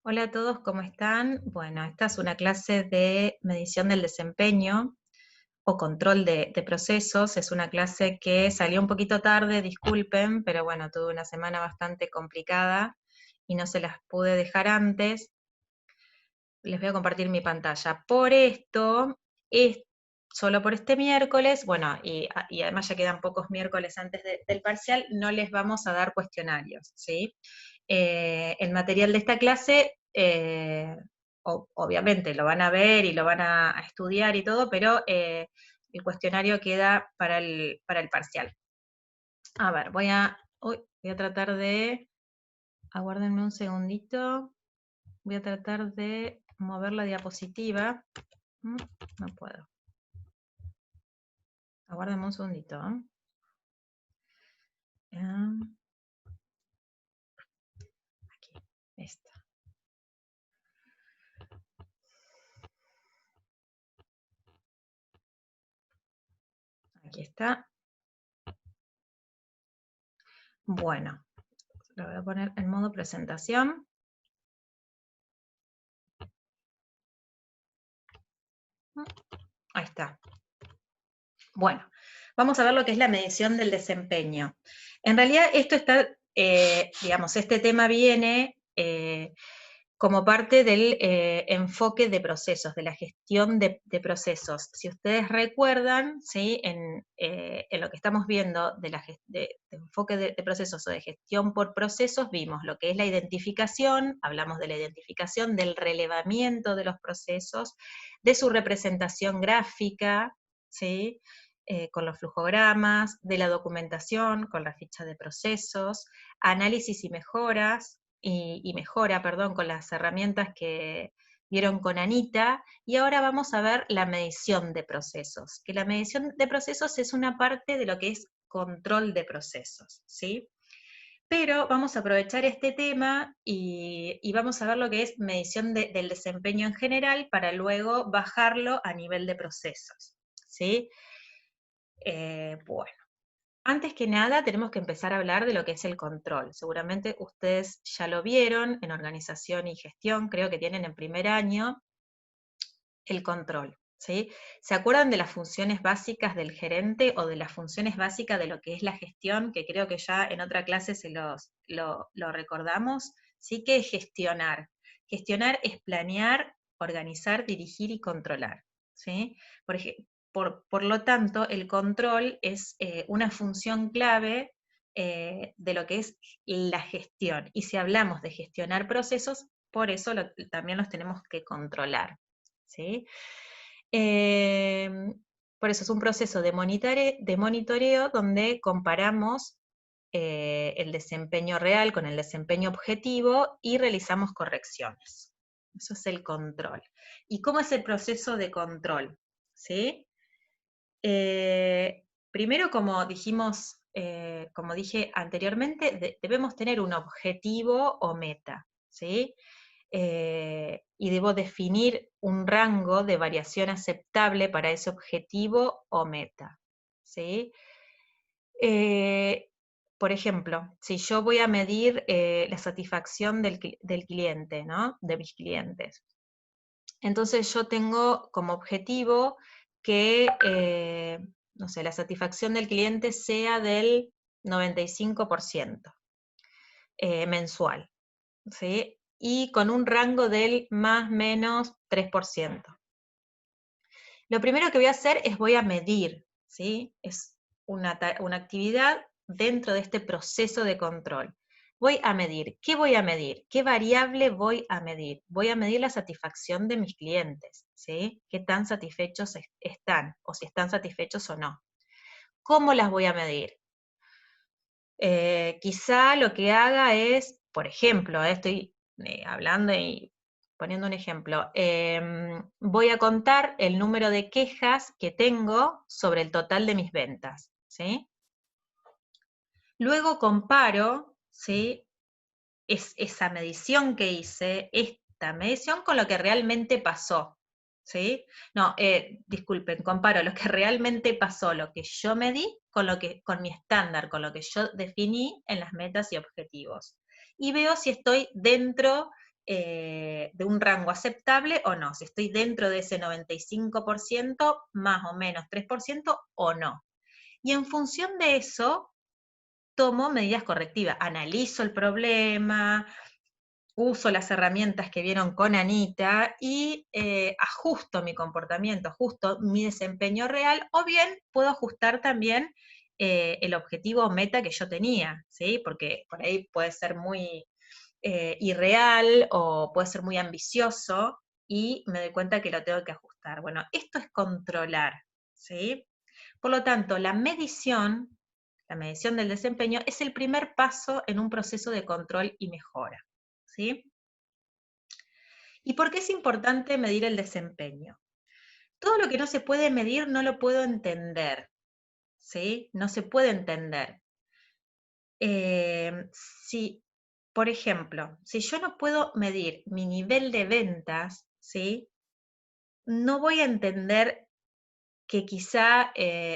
Hola a todos, ¿cómo están? Bueno, esta es una clase de medición del desempeño o control de procesos. Es una clase que salió un poquito tarde, disculpen, pero bueno, tuve una semana bastante complicada y no se las pude dejar antes. Les voy a compartir mi pantalla. Por esto, es solo por este miércoles, bueno, y además ya quedan pocos miércoles antes del parcial, no les vamos a dar cuestionarios, ¿sí? El material de esta clase, obviamente lo van a ver y lo van a estudiar y todo, pero el cuestionario queda para el parcial. A ver, voy a tratar de, aguárdenme un segundito, voy a tratar de mover la diapositiva. No puedo. Aguárdame un segundito. Aquí, esta. Aquí está. Bueno, lo voy a poner en modo presentación. Ahí está. Bueno, vamos a ver lo que es la medición del desempeño. En realidad esto está, digamos, este tema viene como parte del enfoque de procesos, de la gestión de procesos. Si ustedes recuerdan, ¿sí? En lo que estamos viendo de enfoque de procesos o de gestión por procesos, vimos lo que es la identificación, hablamos de la identificación, del relevamiento de los procesos, de su representación gráfica, ¿sí? Con los flujogramas, de la documentación, con la ficha de procesos, análisis y mejoras, mejora, perdón, con las herramientas que vieron con Anita, y ahora vamos a ver la medición de procesos, que la medición de procesos es una parte de lo que es control de procesos, ¿sí? Pero vamos a aprovechar este tema y vamos a ver lo que es medición del desempeño en general para luego bajarlo a nivel de procesos, ¿sí? Bueno. Antes que nada, tenemos que empezar a hablar de lo que es el control. Seguramente ustedes ya lo vieron en organización y gestión, creo que tienen en primer año el control, ¿sí? ¿Se acuerdan de las funciones básicas del gerente o de las funciones básicas de lo que es la gestión? Que creo que ya en otra clase lo recordamos. ¿Sí? ¿Qué es gestionar? Gestionar es planear, organizar, dirigir y controlar, ¿sí? Por lo tanto, el control es una función clave de lo que es la gestión. Y si hablamos de gestionar procesos, por eso también los tenemos que controlar, ¿sí? Eh, por eso es un proceso de monitoreo donde comparamos el desempeño real con el desempeño objetivo y realizamos correcciones. Eso es el control. ¿Y cómo es el proceso de control? ¿Sí? Primero, como dijimos, como dije anteriormente, debemos tener un objetivo o meta, ¿sí? Y debo definir un rango de variación aceptable para ese objetivo o meta, ¿sí? Por ejemplo, si yo voy a medir la satisfacción del cliente, ¿no? De mis clientes. Entonces yo tengo como objetivo que, no sé, la satisfacción del cliente sea del 95% mensual, ¿sí? Y con un rango del más menos 3%. Lo primero que voy a hacer es voy a medir, ¿sí? Es una actividad dentro de este proceso de control. Voy a medir. ¿Qué voy a medir? ¿Qué variable voy a medir? Voy a medir la satisfacción de mis clientes, ¿sí? ¿Qué tan satisfechos están? O si están satisfechos o no. ¿Cómo las voy a medir? Quizá lo que haga es, por ejemplo, estoy hablando y poniendo un ejemplo, voy a contar el número de quejas que tengo sobre el total de mis ventas, ¿sí? Luego comparo, ¿sí? Esa medición que hice, esta medición con lo que realmente pasó, ¿sí? No, disculpen, comparo lo que realmente pasó, lo que yo medí, con mi estándar, con lo que yo definí en las metas y objetivos. Y veo si estoy dentro de un rango aceptable o no, si estoy dentro de ese 95%, más o menos 3% o no. Y en función de eso, tomo medidas correctivas, analizo el problema, uso las herramientas que vieron con Anita y ajusto mi comportamiento, ajusto mi desempeño real, o bien puedo ajustar también el objetivo o meta que yo tenía, ¿sí? Porque por ahí puede ser muy irreal o puede ser muy ambicioso y me doy cuenta que lo tengo que ajustar. Bueno, esto es controlar, ¿sí? Por lo tanto, la medición del desempeño es el primer paso en un proceso de control y mejora, ¿sí? ¿Y por qué es importante medir el desempeño? Todo lo que no se puede medir no lo puedo entender, ¿sí? No se puede entender. Si, por ejemplo, si yo no puedo medir mi nivel de ventas, ¿sí? No voy a entender que quizá,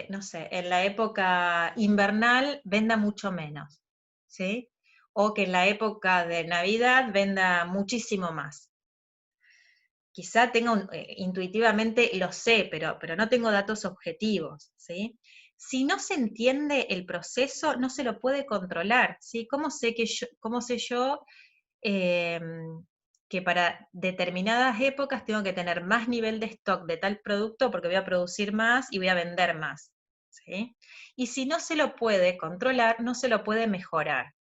no sé, en la época invernal venda mucho menos, ¿sí? O que en la época de Navidad venda muchísimo más. Quizá tenga intuitivamente lo sé, pero no tengo datos objetivos, ¿sí? Si no se entiende el proceso, no se lo puede controlar, ¿sí? ¿Cómo sé yo que para determinadas épocas tengo que tener más nivel de stock de tal producto porque voy a producir más y voy a vender más, ¿sí? Y si no se lo puede controlar, no se lo puede mejorar.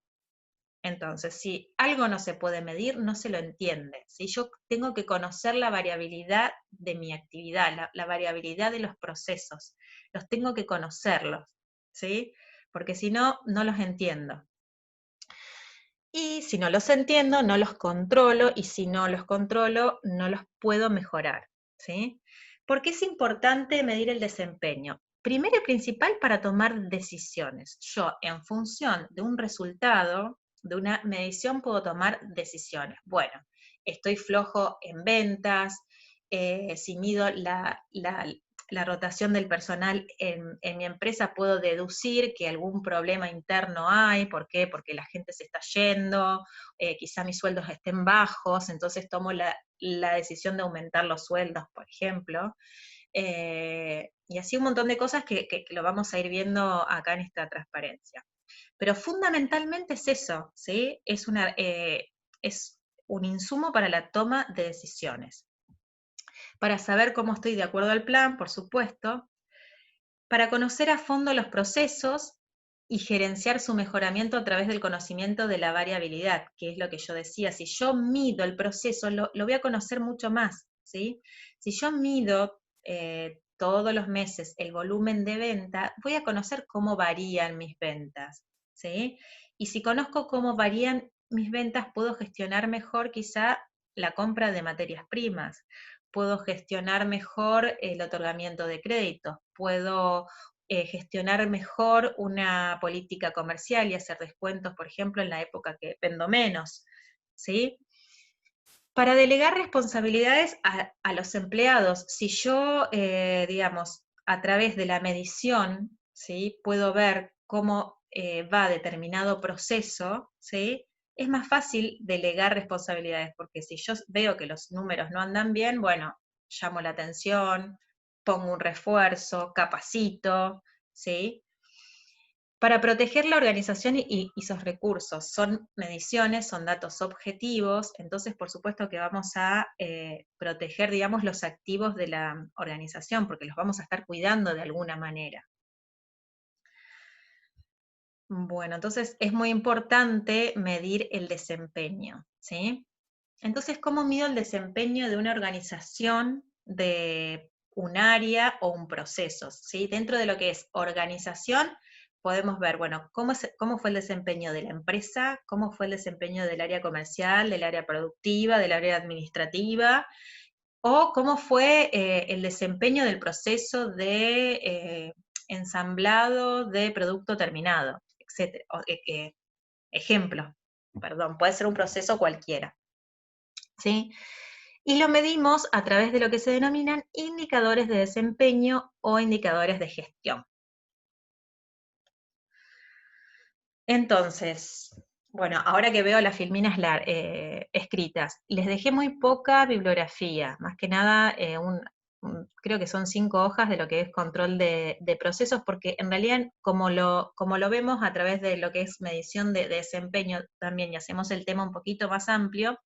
Entonces, si algo no se puede medir, no se lo entiende. Si yo tengo que conocer la variabilidad de mi actividad, la variabilidad de los procesos, los tengo que conocerlos, ¿sí? Porque si no, no los entiendo. Y si no los entiendo, no los controlo, y si no los controlo, no los puedo mejorar, ¿sí? ¿Por qué es importante medir el desempeño? Primero y principal, para tomar decisiones. Yo, en función de un resultado, de una medición, puedo tomar decisiones. Bueno, estoy flojo en ventas, si mido la rotación del personal en mi empresa, puedo deducir que algún problema interno hay. ¿Por qué? Porque la gente se está yendo, quizá mis sueldos estén bajos, entonces tomo la decisión de aumentar los sueldos, por ejemplo. Y así un montón de cosas que lo vamos a ir viendo acá en esta transparencia. Pero fundamentalmente es eso, ¿sí? Es un insumo para la toma de decisiones. Para saber cómo estoy de acuerdo al plan, por supuesto, para conocer a fondo los procesos y gerenciar su mejoramiento a través del conocimiento de la variabilidad, que es lo que yo decía. Si yo mido el proceso, lo voy a conocer mucho más, ¿sí? Si yo mido todos los meses el volumen de venta, voy a conocer cómo varían mis ventas, ¿sí? Y si conozco cómo varían mis ventas, puedo gestionar mejor quizá la compra de materias primas, puedo gestionar mejor el otorgamiento de créditos, puedo gestionar mejor una política comercial y hacer descuentos, por ejemplo, en la época que vendo menos, ¿sí? Para delegar responsabilidades a los empleados, si yo, digamos, a través de la medición, ¿sí? Puedo ver cómo va determinado proceso, ¿sí? Es más fácil delegar responsabilidades, porque si yo veo que los números no andan bien, bueno, llamo la atención, pongo un refuerzo, capacito, ¿sí? Para proteger la organización y sus recursos. Son mediciones, son datos objetivos, entonces por supuesto que vamos a proteger, digamos, los activos de la organización, porque los vamos a estar cuidando de alguna manera. Bueno, entonces es muy importante medir el desempeño, ¿sí? Entonces, ¿cómo mido el desempeño de una organización, de un área o un proceso? ¿Sí? Dentro de lo que es organización, podemos ver, bueno, cómo fue el desempeño de la empresa, cómo fue el desempeño del área comercial, del área productiva, del área administrativa, o cómo fue el desempeño del proceso de ensamblado de producto terminado, etc. Ejemplo, perdón, puede ser un proceso cualquiera, ¿sí? Y lo medimos a través de lo que se denominan indicadores de desempeño o indicadores de gestión. Entonces, Bueno, ahora que veo las filminas escritas, les dejé muy poca bibliografía, más que nada creo que son 5 hojas de lo que es control de procesos, porque en realidad como lo vemos a través de lo que es medición de desempeño también, y hacemos el tema un poquito más amplio,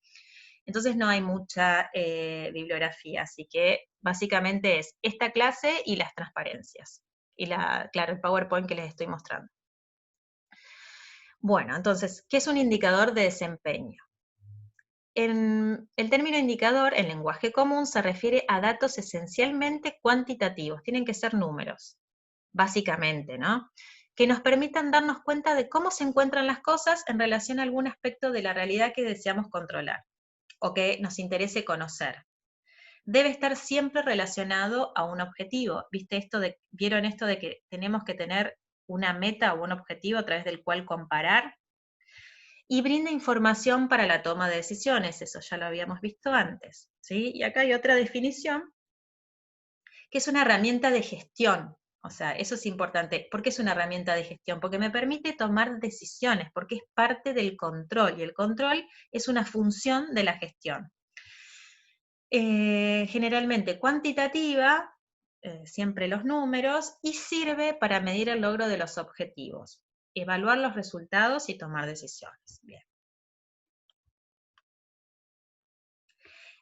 entonces no hay mucha bibliografía, así que básicamente es esta clase y las transparencias, y claro, el PowerPoint que les estoy mostrando. Bueno, entonces, ¿qué es un indicador de desempeño? El término indicador en lenguaje común se refiere a datos esencialmente cuantitativos, tienen que ser números, básicamente, ¿no? Que nos permitan darnos cuenta de cómo se encuentran las cosas en relación a algún aspecto de la realidad que deseamos controlar o que nos interese conocer. Debe estar siempre relacionado a un objetivo. ¿Vieron esto de que tenemos que tener una meta o un objetivo a través del cual comparar? Y brinda información para la toma de decisiones, eso ya lo habíamos visto antes, ¿sí? Y acá hay otra definición, que es una herramienta de gestión, o sea, eso es importante. ¿Por qué es una herramienta de gestión? Porque me permite tomar decisiones, porque es parte del control, y el control es una función de la gestión. Generalmente cuantitativa, siempre los números, y sirve para medir el logro de los objetivos, evaluar los resultados y tomar decisiones. Bien.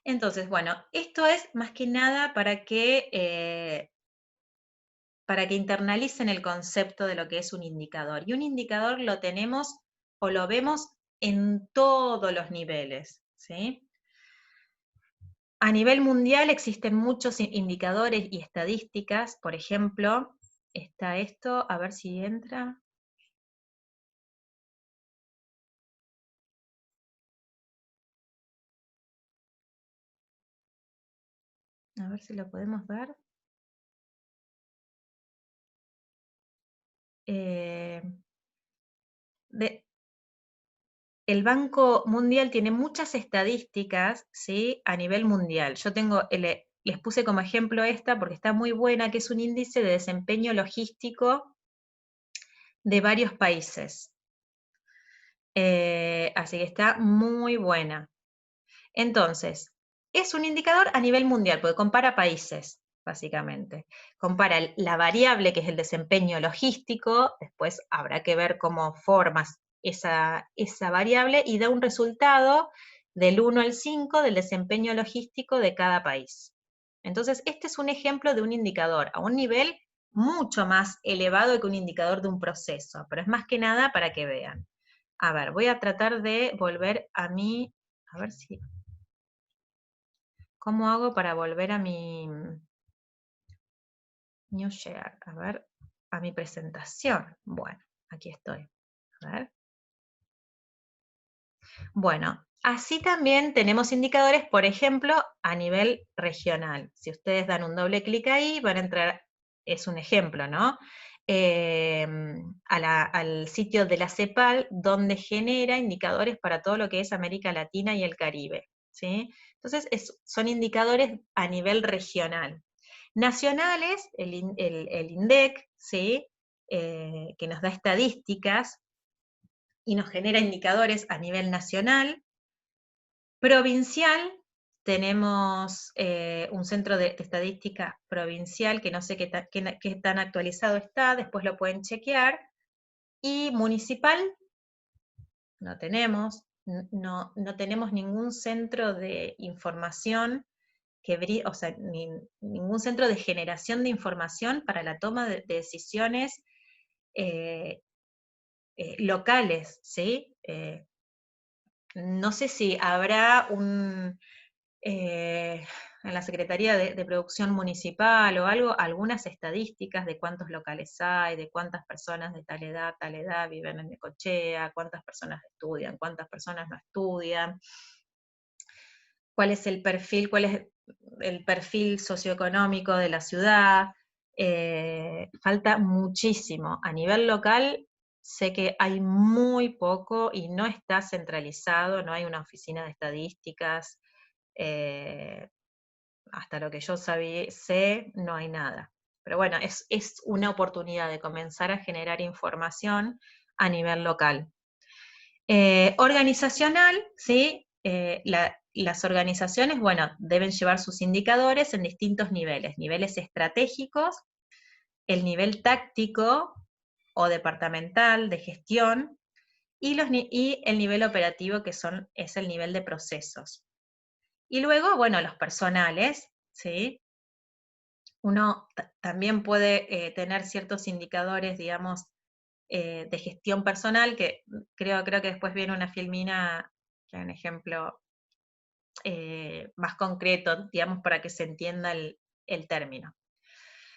Entonces, bueno, esto es más que nada para que internalicen el concepto de lo que es un indicador. Y un indicador lo tenemos o lo vemos en todos los niveles, ¿sí? A nivel mundial existen muchos indicadores y estadísticas. Por ejemplo, está esto, a ver si entra. A ver si lo podemos ver. El Banco Mundial tiene muchas estadísticas, ¿sí? A nivel mundial. Yo les puse como ejemplo esta porque está muy buena, que es un índice de desempeño logístico de varios países. Así que está muy buena. Entonces, es un indicador a nivel mundial, porque compara países, básicamente. Compara la variable, que es el desempeño logístico, después habrá que ver cómo formas esa variable, y da un resultado del 1 al 5 del desempeño logístico de cada país. Entonces, este es un ejemplo de un indicador a un nivel mucho más elevado que un indicador de un proceso, pero es más que nada para que vean. A ver, voy a tratar de volver a a ver si ¿cómo hago para volver a mi New Share? A ver, a mi presentación. Bueno, aquí estoy. A ver. Bueno, así también tenemos indicadores, por ejemplo, a nivel regional. Si ustedes dan un doble clic ahí, van a entrar, es un ejemplo, ¿no? Al sitio de la CEPAL, donde genera indicadores para todo lo que es América Latina y el Caribe, ¿sí? Entonces, son indicadores a nivel regional. Nacionales, el INDEC, ¿sí? Que nos da estadísticas y nos genera indicadores a nivel nacional. Provincial, tenemos un centro de estadística provincial, que no sé qué tan actualizado está, después lo pueden chequear. Y municipal, no tenemos, no tenemos ningún centro de información o sea, ningún centro de generación de información para la toma de decisiones locales, ¿sí? No sé si habrá en la Secretaría de Producción Municipal o algo, algunas estadísticas de cuántos locales hay, de cuántas personas de tal edad viven en Necochea, cuántas personas estudian, cuántas personas no estudian, cuál es el perfil socioeconómico de la ciudad. Falta muchísimo. A nivel local, sé que hay muy poco y no está centralizado, no hay una oficina de estadísticas. Hasta lo que yo sé, no hay nada. Pero bueno, es una oportunidad de comenzar a generar información a nivel local. Organizacional, ¿sí? Las organizaciones, bueno, deben llevar sus indicadores en distintos niveles. Niveles estratégicos, el nivel táctico o departamental de gestión, y el nivel operativo, que es el nivel de procesos. Y luego, bueno, los personales, ¿sí? Uno también puede tener ciertos indicadores, digamos, de gestión personal, que creo que después viene una filmina, que es un ejemplo más concreto, digamos, para que se entienda el término.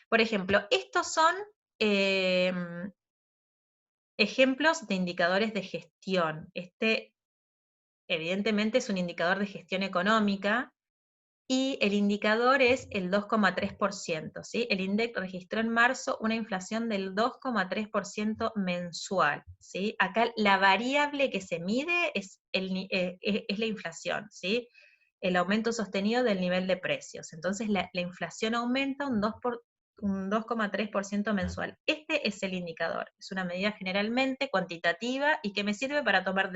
Por ejemplo, estos son ejemplos de indicadores de gestión. Este, evidentemente, es un indicador de gestión económica, y el indicador es el 2,3%, ¿sí? El INDEC registró en marzo una inflación del 2,3% mensual, ¿sí? Acá la variable que se mide es la inflación, ¿sí? El aumento sostenido del nivel de precios. Entonces la inflación aumenta un 2,3% mensual. Este es el indicador. Es una medida generalmente cuantitativa y que me sirve para tomar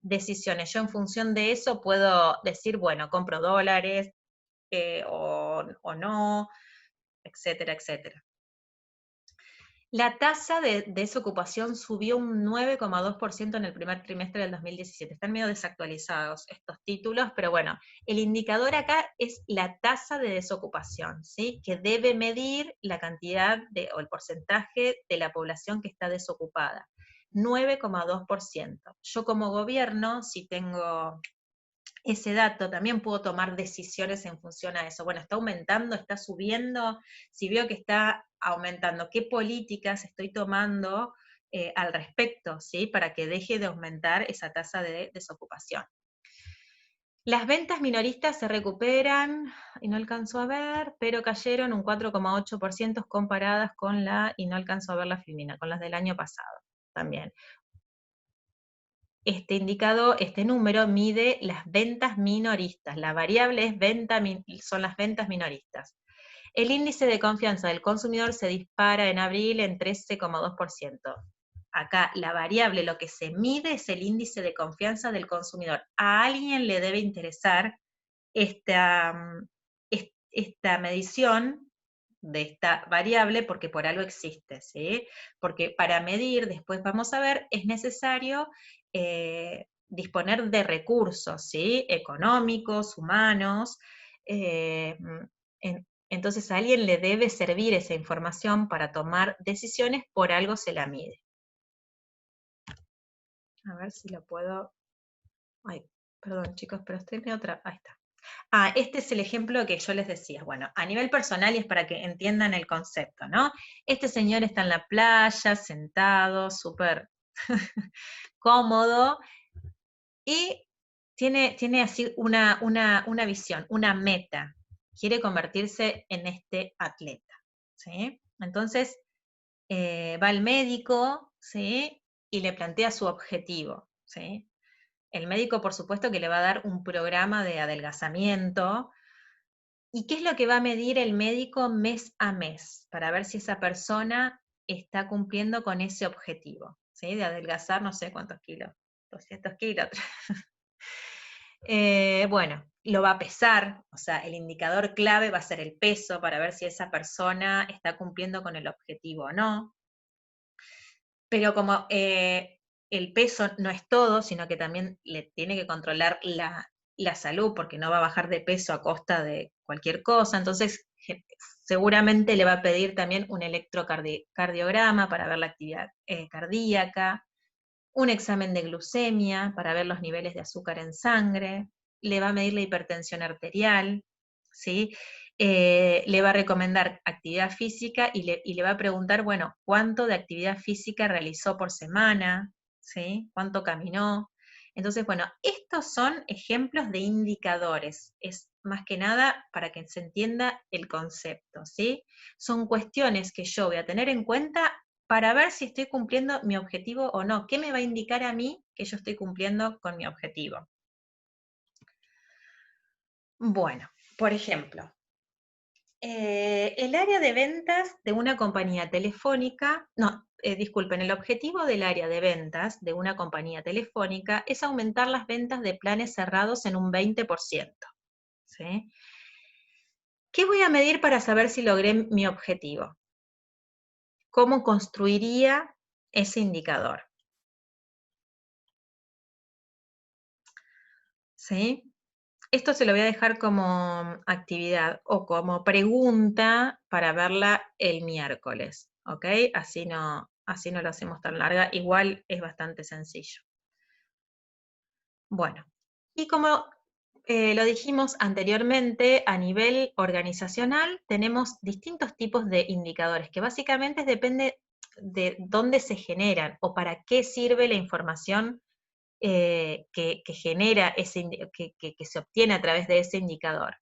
decisiones. Yo en función de eso puedo decir, bueno, compro dólares o no, etcétera, etcétera. La tasa de desocupación subió un 9,2% en el primer trimestre del 2017. Están medio desactualizados estos títulos, pero bueno, el indicador acá es la tasa de desocupación, ¿sí? Que debe medir la cantidad o el porcentaje de la población que está desocupada. 9,2%. Yo como gobierno, si tengo ese dato, también puedo tomar decisiones en función a eso. Bueno, ¿está aumentando, está subiendo? Si veo que está aumentando, ¿qué políticas estoy tomando al respecto, ¿sí? Para que deje de aumentar esa tasa de desocupación. Las ventas minoristas se recuperan, y no alcanzo a ver, pero cayeron un 4,8% comparadas con y no alcanzo a ver la filmina, con las del año pasado también. Este indicador, este número mide las ventas minoristas. La variable son las ventas minoristas. El índice de confianza del consumidor se dispara en abril en 13,2%. Acá la variable, lo que se mide es el índice de confianza del consumidor. A alguien le debe interesar esta medición de esta variable porque por algo existe, ¿sí? Porque para medir, después vamos a ver, es necesario disponer de recursos, ¿sí? Económicos, humanos. Entonces a alguien le debe servir esa información para tomar decisiones, por algo se la mide. A ver si lo puedo... Ay, perdón chicos, pero estoy en otra... Ahí está. Este es el ejemplo que yo les decía. Bueno, a nivel personal, y es para que entiendan el concepto, ¿no? Este señor está en la playa, sentado, súper cómodo, y tiene así una visión, una meta. Quiere convertirse en este atleta, ¿sí? Entonces, va al médico, ¿sí? Y le plantea su objetivo, ¿sí? El médico, por supuesto, que le va a dar un programa de adelgazamiento. ¿Y qué es lo que va a medir el médico mes a mes? Para ver si esa persona está cumpliendo con ese objetivo, ¿sí? De adelgazar no sé cuántos kilos, 200 kilos. Bueno, lo va a pesar, o sea, el indicador clave va a ser el peso para ver si esa persona está cumpliendo con el objetivo o no. Pero como el peso no es todo, sino que también le tiene que controlar la salud, porque no va a bajar de peso a costa de cualquier cosa, entonces seguramente le va a pedir también un electrocardiograma para ver la actividad cardíaca, un examen de glucemia para ver los niveles de azúcar en sangre, le va a medir la hipertensión arterial, ¿sí? Le va a recomendar actividad física y le va a preguntar, bueno, ¿cuánto de actividad física realizó por semana? ¿Sí? ¿Cuánto caminó? Entonces, bueno, estos son ejemplos de indicadores. Es más que nada para que se entienda el concepto, ¿sí? Son cuestiones que yo voy a tener en cuenta para ver si estoy cumpliendo mi objetivo o no. ¿Qué me va a indicar a mí que yo estoy cumpliendo con mi objetivo? Bueno, por ejemplo, El área de ventas de una compañía telefónica, no, disculpen, el objetivo del área de ventas de una compañía telefónica es aumentar las ventas de planes cerrados en un 20%. ¿Sí? ¿Qué voy a medir para saber si logré mi objetivo? ¿Cómo construiría ese indicador? ¿Sí? Esto se lo voy a dejar como actividad o como pregunta para verla el miércoles, ¿ok? Así no lo hacemos tan larga, igual es bastante sencillo. Bueno, y como lo dijimos anteriormente, a nivel organizacional tenemos distintos tipos de indicadores, que básicamente depende de dónde se generan o para qué sirve la información que genera que se obtiene a través de ese indicador.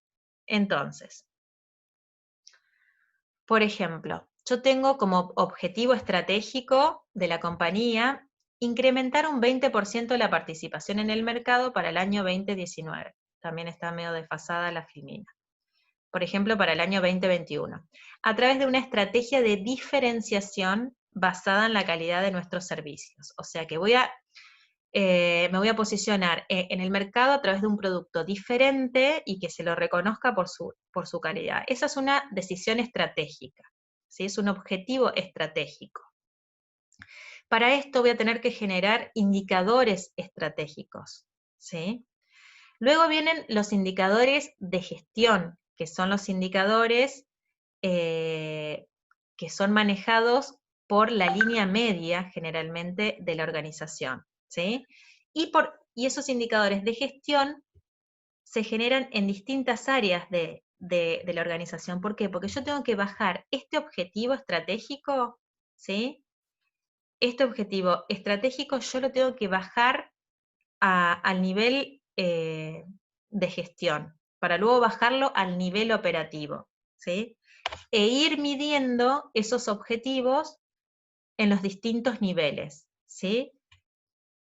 Entonces, por ejemplo, yo tengo como objetivo estratégico de la compañía incrementar un 20% la participación en el mercado para el año 2019. También está medio desfasada la filmina. Por ejemplo, para el año 2021, a través de una estrategia de diferenciación basada en la calidad de nuestros servicios. O sea que me voy a posicionar en el mercado a través de un producto diferente y que se lo reconozca por su calidad. Esa es una decisión estratégica, ¿sí? Es un objetivo estratégico. Para esto voy a tener que generar indicadores estratégicos, ¿sí? Luego vienen los indicadores de gestión, que son los indicadores que son manejados por la línea media, generalmente, de la organización, ¿sí? Y esos indicadores de gestión se generan en distintas áreas de la organización. ¿Por qué? Porque yo tengo que bajar este objetivo estratégico, ¿sí? Este objetivo estratégico yo lo tengo que bajar al nivel de gestión, para luego bajarlo al nivel operativo, ¿sí? E ir midiendo esos objetivos en los distintos niveles, ¿sí?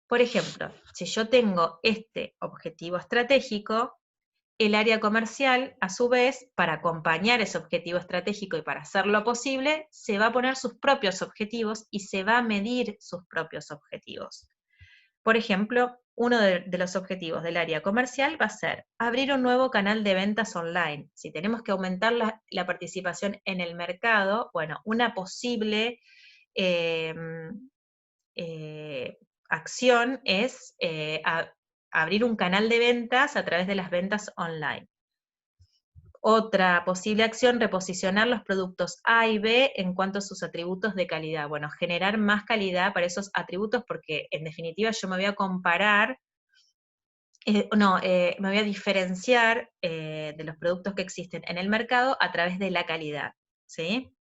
Por ejemplo, si yo tengo este objetivo estratégico, el área comercial, a su vez, para acompañar ese objetivo estratégico y para hacerlo posible, se va a poner sus propios objetivos y se va a medir sus propios objetivos. Por ejemplo, uno de los objetivos del área comercial va a ser abrir un nuevo canal de ventas online. Si tenemos que aumentar la participación en el mercado, bueno, una posible eh, acción es abrir un canal de ventas a través de las ventas online. Otra posible acción, reposicionar los productos A y B en cuanto a sus atributos de calidad. Bueno, generar más calidad para esos atributos porque en definitiva yo me voy a comparar, me voy a diferenciar de los productos que existen en el mercado a través de la calidad, ¿sí?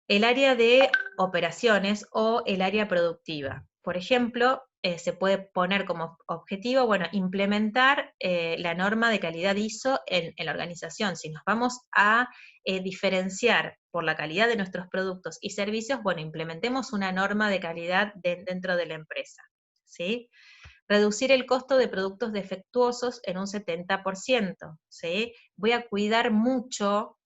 El área de operaciones o el área productiva. Por ejemplo, se puede poner como objetivo, bueno, implementar la norma de calidad ISO en la organización. Si nos vamos a diferenciar por la calidad de nuestros productos y servicios, bueno, implementemos una norma de calidad dentro de la empresa, ¿sí? Reducir el costo de productos defectuosos en un 70%, ¿sí? Voy a cuidar mucho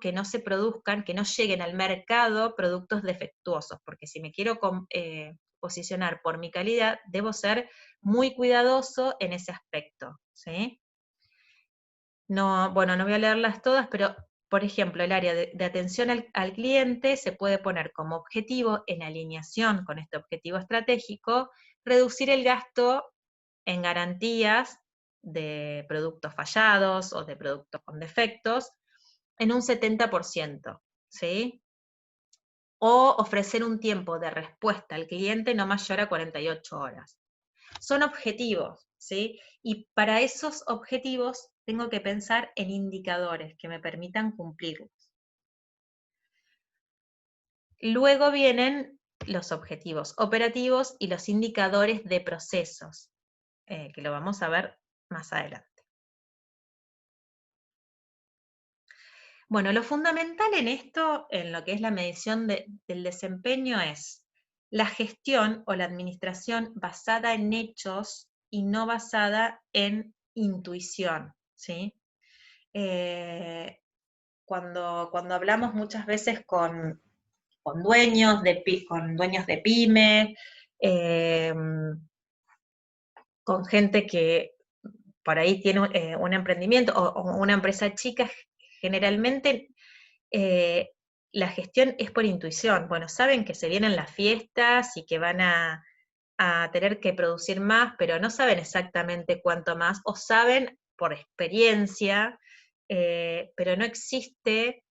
que no se produzcan, que no lleguen al mercado productos defectuosos, porque si me quiero posicionar por mi calidad, debo ser muy cuidadoso en ese aspecto, ¿sí? No, bueno, no voy a leerlas todas, pero por ejemplo, el área de atención al cliente se puede poner como objetivo, en alineación con este objetivo estratégico, reducir el gasto en garantías de productos fallados o de productos con defectos en un 70%, ¿sí? O ofrecer un tiempo de respuesta al cliente no mayor a 48 horas. Son objetivos, ¿sí? Y para esos objetivos tengo que pensar en indicadores que me permitan cumplirlos. Luego vienen los objetivos operativos y los indicadores de procesos, que lo vamos a ver más adelante. Bueno, lo fundamental en esto, en lo que es la medición del desempeño, es la gestión o la administración basada en hechos y no basada en intuición, ¿sí? cuando hablamos muchas veces con dueños con dueños de pyme, con gente que por ahí tiene un emprendimiento o una empresa chica, generalmente la gestión es por intuición. Bueno, saben que se vienen las fiestas y que van a tener que producir más, pero no saben exactamente cuánto más, o saben por experiencia, pero no existe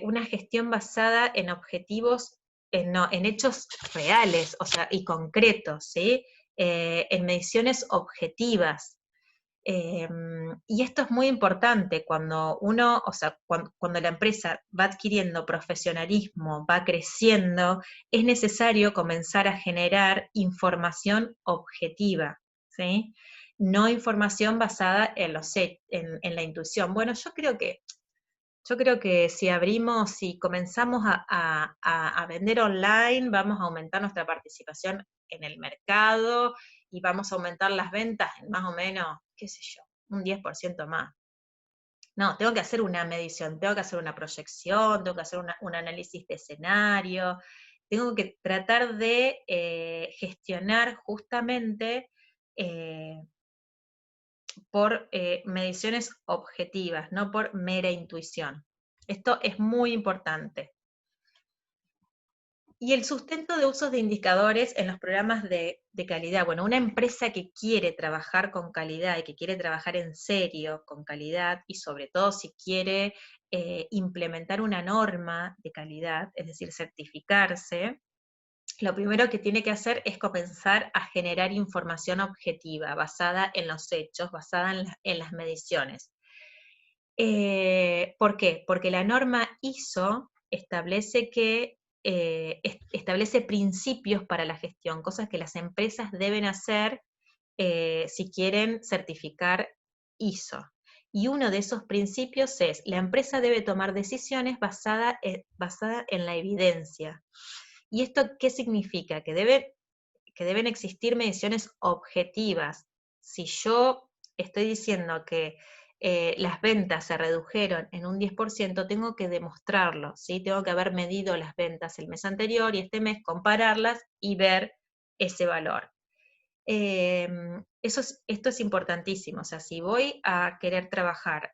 una gestión basada en objetivos, no, en hechos reales, o sea, y concretos, ¿sí? En mediciones objetivas. Y esto es muy importante cuando uno, o sea, cuando la empresa va adquiriendo profesionalismo, va creciendo, es necesario comenzar a generar información objetiva, ¿sí? No información basada en en la intuición. Bueno, yo creo que si abrimos, si comenzamos a vender online, vamos a aumentar nuestra participación en el mercado y vamos a aumentar las ventas en más o menos, qué sé yo, un 10% más. No, tengo que hacer una medición, tengo que hacer una proyección, tengo que hacer un análisis de escenario, tengo que tratar de gestionar justamente eh, por mediciones objetivas, no por mera intuición. Esto es muy importante. Y el sustento de usos de indicadores en los programas de calidad. Bueno, una empresa que quiere trabajar con calidad y que quiere trabajar en serio con calidad, y sobre todo si quiere implementar una norma de calidad, es decir, certificarse, lo primero que tiene que hacer es comenzar a generar información objetiva, basada en los hechos, basada en las mediciones. ¿Por qué? Porque la norma ISO establece establece principios para la gestión, cosas que las empresas deben hacer si quieren certificar ISO. Y uno de esos principios es, la empresa debe tomar decisiones basada en la evidencia. ¿Y esto qué significa? Que deben existir mediciones objetivas. Si yo estoy diciendo que las ventas se redujeron en un 10%, tengo que demostrarlo, ¿sí? Tengo que haber medido las ventas el mes anterior y este mes compararlas y ver ese valor. Esto es importantísimo, o sea, si voy a querer trabajar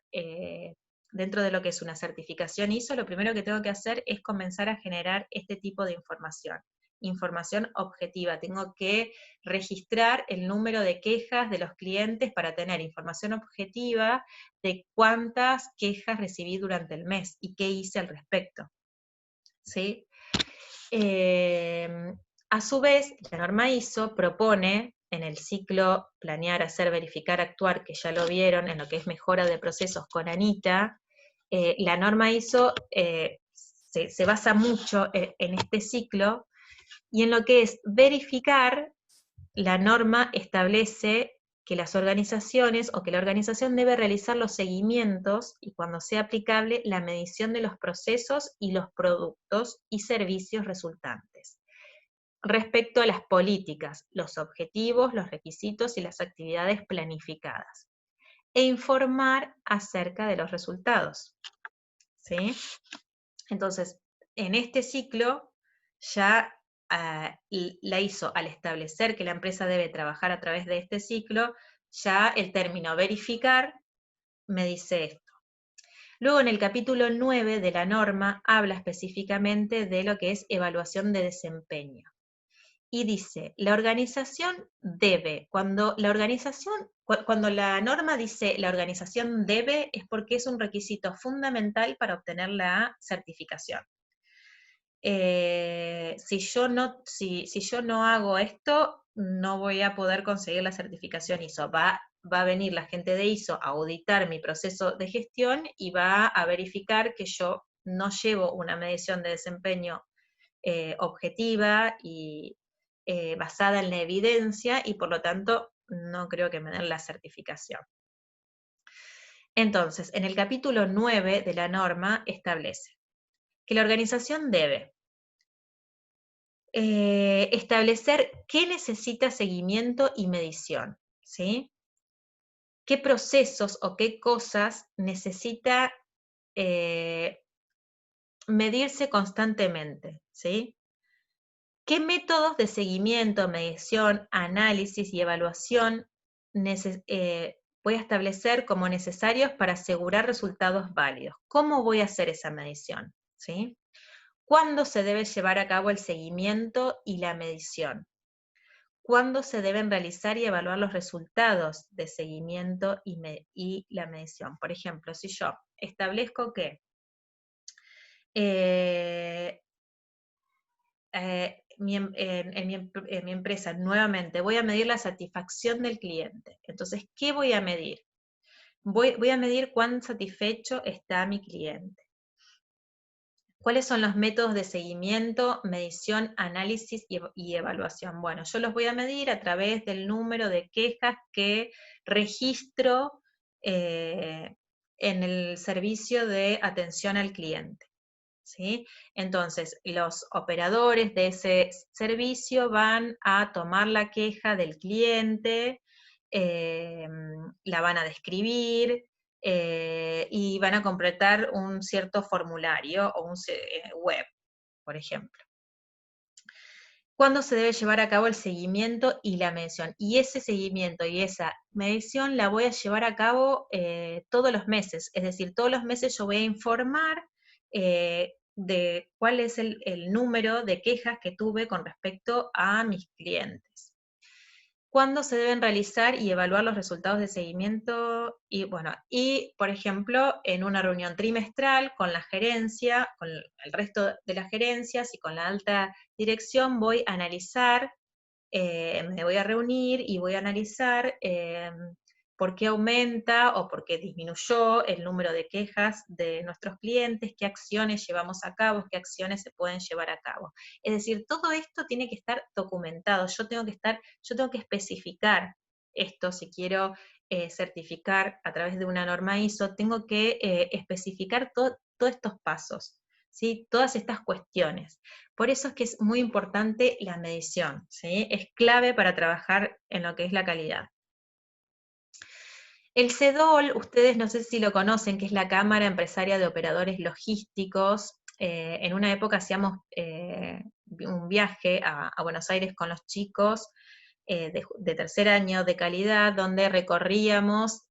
dentro de lo que es una certificación ISO, lo primero que tengo que hacer es comenzar a generar este tipo de información objetiva. Tengo que registrar el número de quejas de los clientes para tener información objetiva de cuántas quejas recibí durante el mes y qué hice al respecto, ¿sí? A su vez, la norma ISO propone en el ciclo planear, hacer, verificar, actuar, que ya lo vieron en lo que es mejora de procesos con Anita, la norma ISO se basa mucho en este ciclo y en lo que es verificar. La norma establece que las organizaciones o que la organización debe realizar los seguimientos y, cuando sea aplicable, la medición de los procesos y los productos y servicios resultantes. Respecto a las políticas, los objetivos, los requisitos y las actividades planificadas. E informar acerca de los resultados. ¿Sí? Entonces, en este ciclo ya la ISO, al establecer que la empresa debe trabajar a través de este ciclo, ya el término verificar me dice esto. Luego, en el capítulo 9 de la norma, habla específicamente de lo que es evaluación de desempeño. Y dice, la organización debe, cuando la norma dice la organización debe, es porque es un requisito fundamental para obtener la certificación. Si yo no hago esto, no voy a poder conseguir la certificación ISO. Va a venir la gente de ISO a auditar mi proceso de gestión y va a verificar que yo no llevo una medición de desempeño objetiva y basada en la evidencia, y por lo tanto no creo que me den la certificación. Entonces, en el capítulo 9 de la norma establece que la organización debe establecer qué necesita seguimiento y medición, ¿sí? qué procesos o qué cosas necesita medirse constantemente, ¿sí? ¿Qué métodos de seguimiento, medición, análisis y evaluación voy a establecer como necesarios para asegurar resultados válidos? ¿Cómo voy a hacer esa medición? ¿Sí? ¿Cuándo se debe llevar a cabo el seguimiento y la medición? ¿Cuándo se deben realizar y evaluar los resultados de seguimiento y la medición? Por ejemplo, si yo establezco que en mi empresa nuevamente voy a medir la satisfacción del cliente. Entonces, ¿qué voy a medir? Voy a medir cuán satisfecho está mi cliente. ¿Cuáles son los métodos de seguimiento, medición, análisis y evaluación? Bueno, yo los voy a medir a través del número de quejas que registro en el servicio de atención al cliente. ¿Sí? Entonces, los operadores de ese servicio van a tomar la queja del cliente, la van a describir y van a completar un cierto formulario o un web, por ejemplo. ¿Cuándo se debe llevar a cabo el seguimiento y la medición? Y ese seguimiento y esa medición la voy a llevar a cabo todos los meses, es decir, todos los meses yo voy a informar de cuál es el número de quejas que tuve con respecto a mis clientes. ¿Cuándo se deben realizar y evaluar los resultados de seguimiento? Y bueno, por ejemplo, en una reunión trimestral con la gerencia, con el resto de las gerencias y con la alta dirección voy a analizar, me voy a reunir y voy a analizar por qué aumenta o por qué disminuyó el número de quejas de nuestros clientes, qué acciones llevamos a cabo, qué acciones se pueden llevar a cabo. Es decir, todo esto tiene que estar documentado, yo tengo que especificar esto si quiero certificar a través de una norma ISO, tengo que especificar todos estos pasos, ¿sí? Todas estas cuestiones. Por eso es que es muy importante la medición, ¿sí? Es clave para trabajar en lo que es la calidad. El CEDOL, ustedes no sé si lo conocen, que es la Cámara Empresaria de Operadores Logísticos. En una época hacíamos un viaje a Buenos Aires con los chicos de tercer año de calidad, donde recorríamos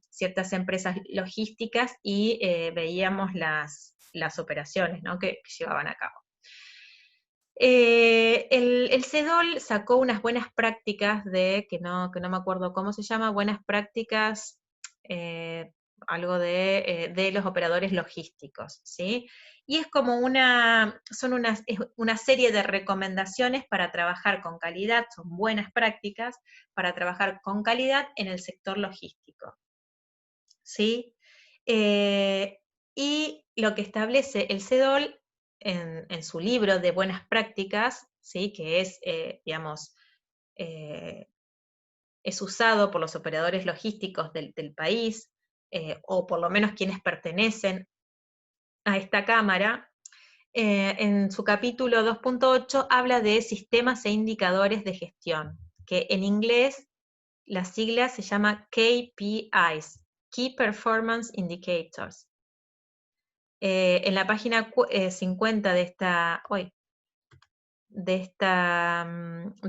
ciertas empresas logísticas y veíamos las operaciones, ¿no?, que llevaban a cabo. El CEDOL sacó unas buenas prácticas que no me acuerdo cómo se llama, buenas prácticas, algo de los operadores logísticos, ¿sí? Y es como es una serie de recomendaciones para trabajar con calidad, son buenas prácticas para trabajar con calidad en el sector logístico, ¿sí? Y lo que establece el CEDOL en su libro de buenas prácticas, ¿sí?, que es, digamos, es usado por los operadores logísticos del país, o por lo menos quienes pertenecen a esta cámara, en su capítulo 2.8 habla de sistemas e indicadores de gestión, que en inglés la sigla se llama KPIs, Key Performance Indicators. En la página 50 de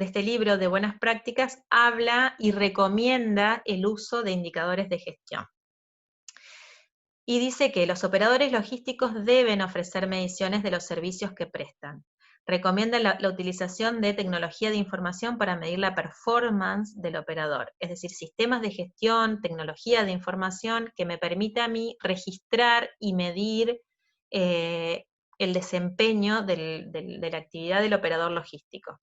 este libro de buenas prácticas, habla y recomienda el uso de indicadores de gestión. Y dice que los operadores logísticos deben ofrecer mediciones de los servicios que prestan. Recomienda la utilización de tecnología de información para medir la performance del operador, es decir, sistemas de gestión, tecnología de información que me permita a mí registrar y medir el desempeño de la actividad del operador logístico.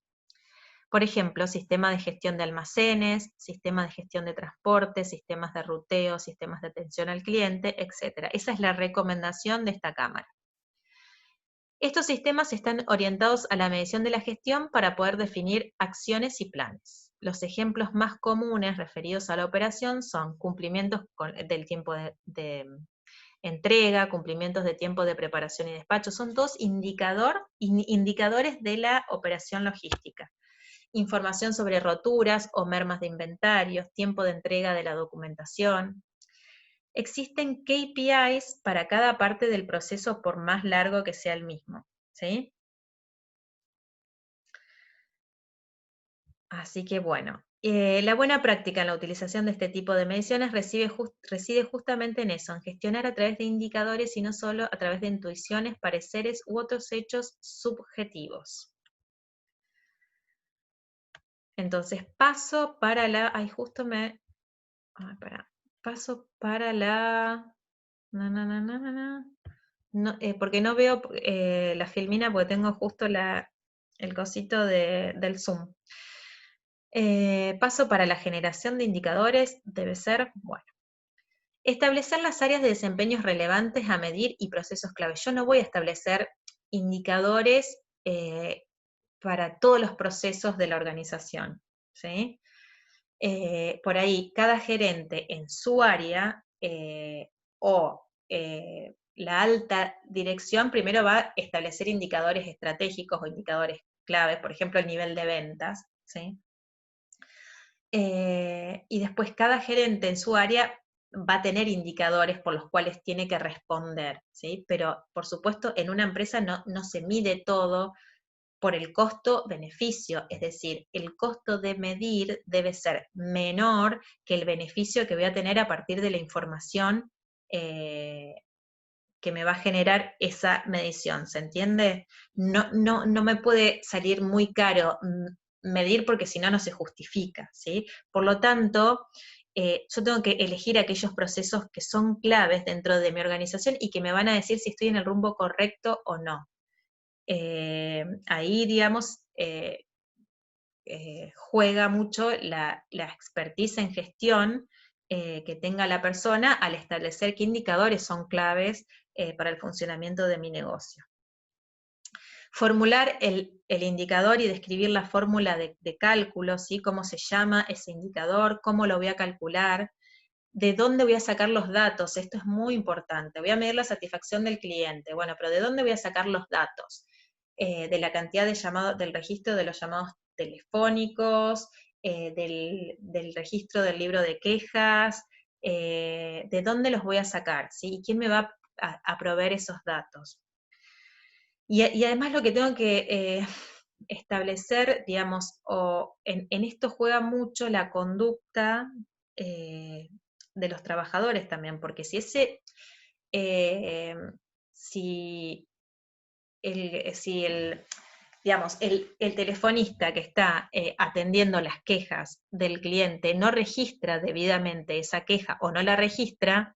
Por ejemplo, sistema de gestión de almacenes, sistema de gestión de transporte, sistemas de ruteo, sistemas de atención al cliente, etc. Esa es la recomendación de esta cámara. Estos sistemas están orientados a la medición de la gestión para poder definir acciones y planes. Los ejemplos más comunes referidos a la operación son cumplimientos del tiempo de entrega, cumplimientos de tiempo de preparación y despacho. Son todos indicadores de la operación logística. información sobre roturas o mermas de inventarios, tiempo de entrega de la documentación. Existen KPIs para cada parte del proceso por más largo que sea el mismo, ¿sí? Así que bueno, la buena práctica en la utilización de este tipo de mediciones reside justamente en eso, en gestionar a través de indicadores y no solo a través de intuiciones, pareceres u otros hechos subjetivos. Entonces paso para la... Ay, justo me... Paso para la... No, porque no veo la filmina porque tengo justo el cosito del Zoom. Paso para la generación de indicadores, debe ser, bueno, establecer las áreas de desempeños relevantes a medir y procesos clave. Yo no voy a establecer indicadores para todos los procesos de la organización, ¿sí? Por ahí, cada gerente en su área o la alta dirección primero va a establecer indicadores estratégicos o indicadores claves, por ejemplo, el nivel de ventas, ¿sí? Y después cada gerente en su área va a tener indicadores por los cuales tiene que responder, ¿sí? Pero, por supuesto, en una empresa no se mide todo por el costo-beneficio, es decir, el costo de medir debe ser menor que el beneficio que voy a tener a partir de la información que me va a generar esa medición, ¿se entiende? No me puede salir muy caro medir porque si no, no se justifica, ¿sí? Por lo tanto, yo tengo que elegir aquellos procesos que son claves dentro de mi organización y que me van a decir si estoy en el rumbo correcto o no. Ahí, digamos, juega mucho la expertise en gestión que tenga la persona al establecer qué indicadores son claves para el funcionamiento de mi negocio. Formular el indicador y describir la fórmula de cálculo, ¿sí? Cómo se llama ese indicador, cómo lo voy a calcular, de dónde voy a sacar los datos, esto es muy importante. Voy a medir la satisfacción del cliente, bueno, pero ¿de dónde voy a sacar los datos? De la cantidad de llamados, del registro de los llamados telefónicos, del registro del libro de quejas, de dónde los voy a sacar, ¿sí? ¿Y quién me va a proveer esos datos? Y además lo que tengo que establecer, digamos, en esto juega mucho la conducta de los trabajadores también, porque si digamos, el telefonista que está atendiendo las quejas del cliente no registra debidamente esa queja o no la registra,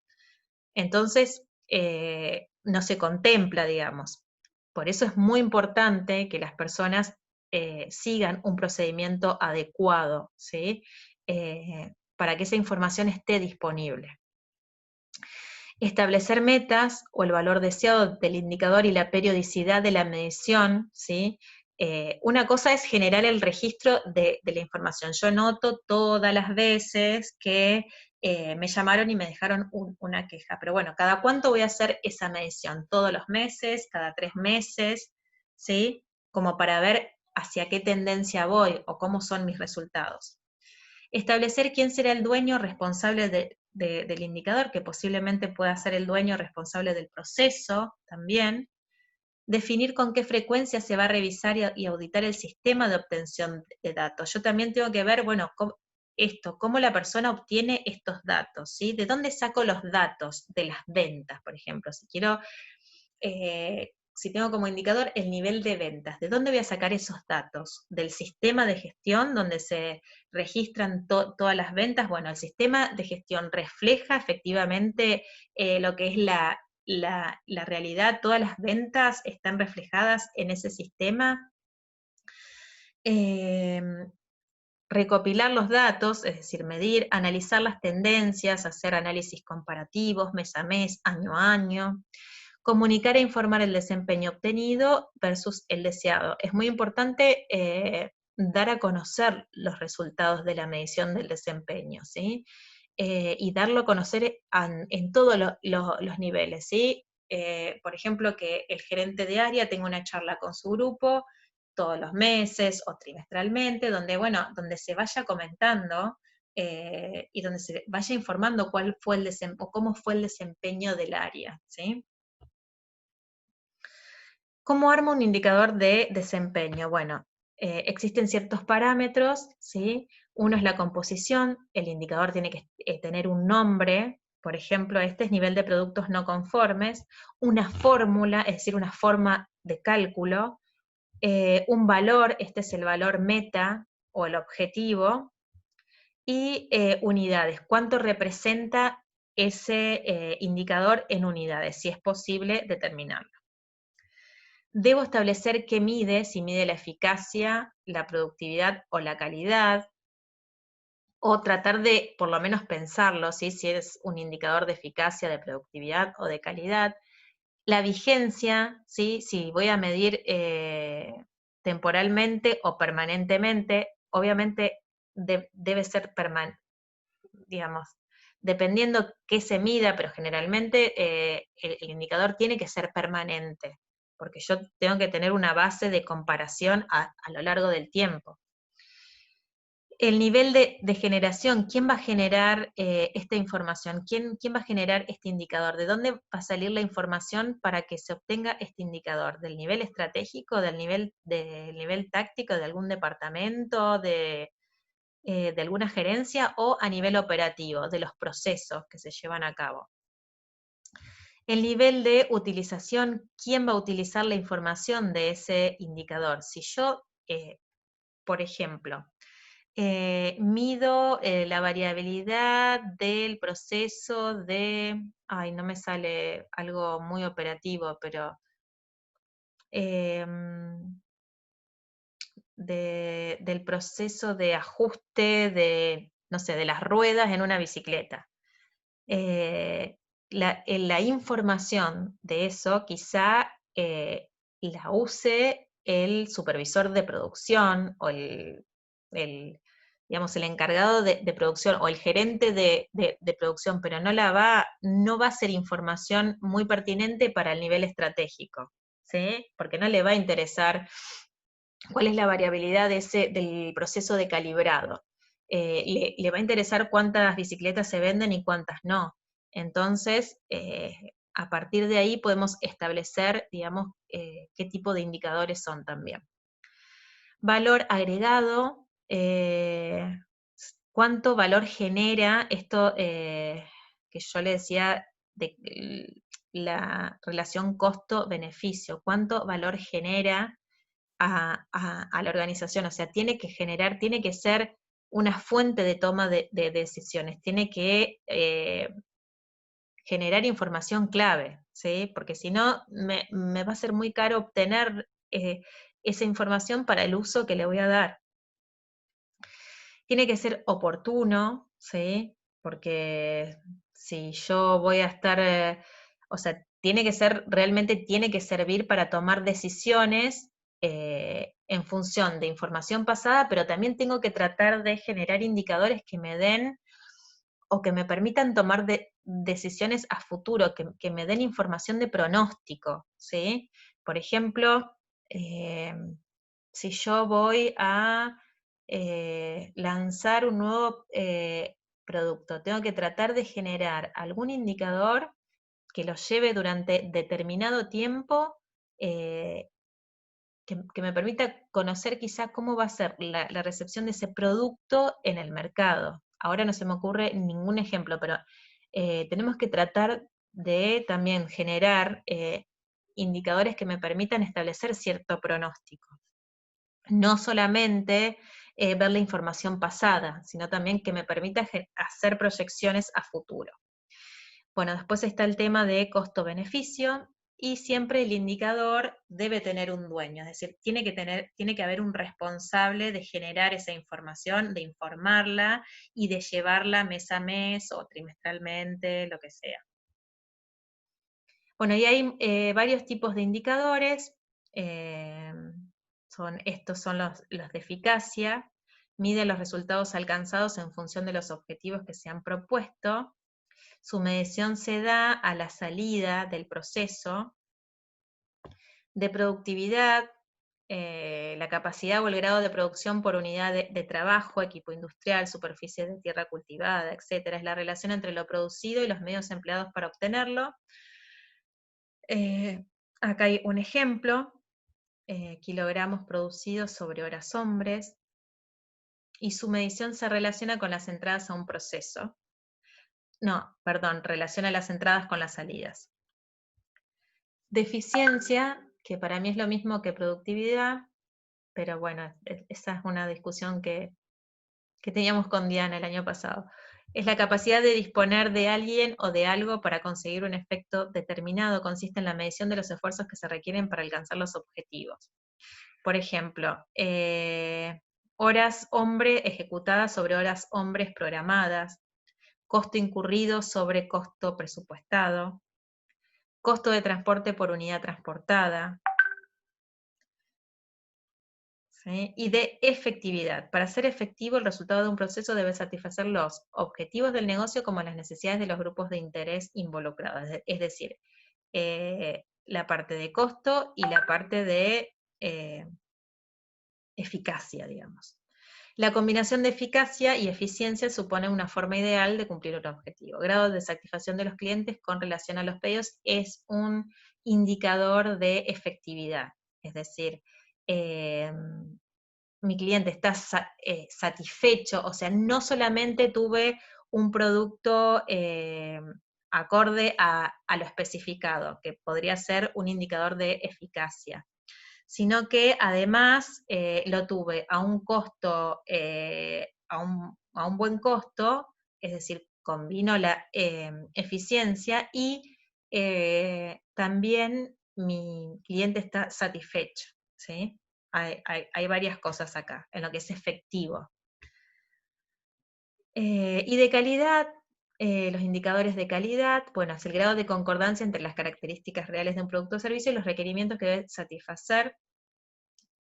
entonces no se contempla, digamos. Por eso es muy importante que las personas sigan un procedimiento adecuado, ¿sí? Para que esa información esté disponible. Establecer metas o el valor deseado del indicador y la periodicidad de la medición, ¿sí? Una cosa es generar el registro de la información. Yo noto todas las veces que me llamaron y me dejaron una queja, pero bueno, ¿cada cuánto voy a hacer esa medición? ¿Todos los meses? ¿Cada 3 meses? ¿Sí? Como para ver hacia qué tendencia voy o cómo son mis resultados. Establecer quién será el dueño responsable del indicador, que posiblemente pueda ser el dueño responsable del proceso también. Definir con qué frecuencia se va a revisar y auditar el sistema de obtención de datos. Yo también tengo que ver, bueno, cómo la persona obtiene estos datos, ¿sí? ¿De dónde saco los datos de las ventas, por ejemplo? Si tengo como indicador el nivel de ventas, ¿de dónde voy a sacar esos datos? ¿Del sistema de gestión donde se registran todas las ventas? Bueno, el sistema de gestión refleja efectivamente lo que es la realidad, todas las ventas están reflejadas en ese sistema. Recopilar los datos, es decir, medir, analizar las tendencias, hacer análisis comparativos mes a mes, año a año. Comunicar e informar el desempeño obtenido versus el deseado. Es muy importante dar a conocer los resultados de la medición del desempeño, ¿sí? Y darlo a conocer en todos los niveles, ¿sí? Por ejemplo, que el gerente de área tenga una charla con su grupo todos los meses o trimestralmente, donde, bueno, donde se vaya comentando y donde se vaya informando cuál fue el o cómo fue el desempeño del área, ¿sí? ¿Cómo armo un indicador de desempeño? Bueno, existen ciertos parámetros, ¿sí? Uno es la composición, el indicador tiene que tener un nombre, por ejemplo, este es nivel de productos no conformes, una fórmula, es decir, una forma de cálculo, un valor, este es el valor meta o el objetivo, y unidades, cuánto representa ese indicador en unidades, si es posible determinarlo. Debo establecer qué mide, si mide la eficacia, la productividad o la calidad, o tratar de por lo menos pensarlo, ¿sí? Si es un indicador de eficacia, de productividad o de calidad. La vigencia, ¿sí? Si voy a medir temporalmente o permanentemente, obviamente debe ser permanente, digamos, dependiendo qué se mida, pero generalmente el indicador tiene que ser permanente, porque yo tengo que tener una base de comparación a lo largo del tiempo. El nivel de generación, ¿quién va a generar esta información? ¿Quién va a generar este indicador? ¿De dónde va a salir la información para que se obtenga este indicador? ¿Del nivel estratégico, del nivel táctico de algún departamento, de alguna gerencia, o a nivel operativo, de los procesos que se llevan a cabo? El nivel de utilización, ¿quién va a utilizar la información de ese indicador? Si yo, por ejemplo, mido la variabilidad del proceso de, ay, no me sale algo muy operativo, pero del proceso de ajuste de, no sé, de las ruedas en una bicicleta. La información de eso quizá la use el supervisor de producción o digamos, el encargado de producción o el gerente de producción, pero no va a ser información muy pertinente para el nivel estratégico, ¿sí? Porque no le va a interesar cuál es la variabilidad del proceso de calibrado. Le va a interesar cuántas bicicletas se venden y cuántas no. Entonces, a partir de ahí podemos establecer, digamos, qué tipo de indicadores son también. Valor agregado, cuánto valor genera esto que yo le decía de la relación costo-beneficio, cuánto valor genera a la organización, o sea, tiene que generar, tiene que ser una fuente de toma de decisiones, tiene que generar información clave, ¿sí? Porque si no, me va a ser muy caro obtener esa información para el uso que le voy a dar. Tiene que ser oportuno, ¿sí? Porque si yo voy a estar, o sea, realmente tiene que servir para tomar decisiones en función de información pasada, pero también tengo que tratar de generar indicadores que me den o que me permitan tomar decisiones a futuro, que me den información de pronóstico, ¿sí? Por ejemplo, si yo voy a lanzar un nuevo producto, tengo que tratar de generar algún indicador que lo lleve durante determinado tiempo, que me permita conocer quizá cómo va a ser la recepción de ese producto en el mercado. Ahora no se me ocurre ningún ejemplo, pero tenemos que tratar de también generar indicadores que me permitan establecer cierto pronóstico. No solamente ver la información pasada, sino también que me permita hacer proyecciones a futuro. Bueno, después está el tema de costo-beneficio, y siempre el indicador debe tener un dueño, es decir, tiene que haber un responsable de generar esa información, de informarla y de llevarla mes a mes o trimestralmente, lo que sea. Bueno, y hay varios tipos de indicadores. Estos son los de eficacia. Mide los resultados alcanzados en función de los objetivos que se han propuesto. Su medición se da a la salida del proceso. De productividad, la capacidad o el grado de producción por unidad de trabajo, equipo industrial, superficie de tierra cultivada, etc. Es la relación entre lo producido y los medios empleados para obtenerlo. Acá hay un ejemplo, kilogramos producidos sobre horas hombres, y su medición se relaciona con las entradas a un proceso. No, perdón, relaciona las entradas con las salidas. Deficiencia, que para mí es lo mismo que productividad, pero bueno, esa es una discusión que teníamos con Diana el año pasado. Es la capacidad de disponer de alguien o de algo para conseguir un efecto determinado, consiste en la medición de los esfuerzos que se requieren para alcanzar los objetivos. Por ejemplo, horas hombre ejecutadas sobre horas hombres programadas, costo incurrido sobre costo presupuestado, costo de transporte por unidad transportada, ¿sí? Y de efectividad. Para ser efectivo, el resultado de un proceso debe satisfacer los objetivos del negocio como las necesidades de los grupos de interés involucrados. Es decir, la parte de costo y la parte de eficacia, digamos. La combinación de eficacia y eficiencia supone una forma ideal de cumplir un objetivo. Grado de satisfacción de los clientes con relación a los pedidos es un indicador de efectividad. Es decir, mi cliente está satisfecho, o sea, no solamente tuve un producto acorde a lo especificado, que podría ser un indicador de eficacia, sino que además lo tuve a un costo, a un buen costo, es decir, combino la eficiencia y también mi cliente está satisfecho, ¿sí? Hay varias cosas acá, en lo que es efectivo. Y de calidad, los indicadores de calidad, bueno, es el grado de concordancia entre las características reales de un producto o servicio y los requerimientos que debe satisfacer.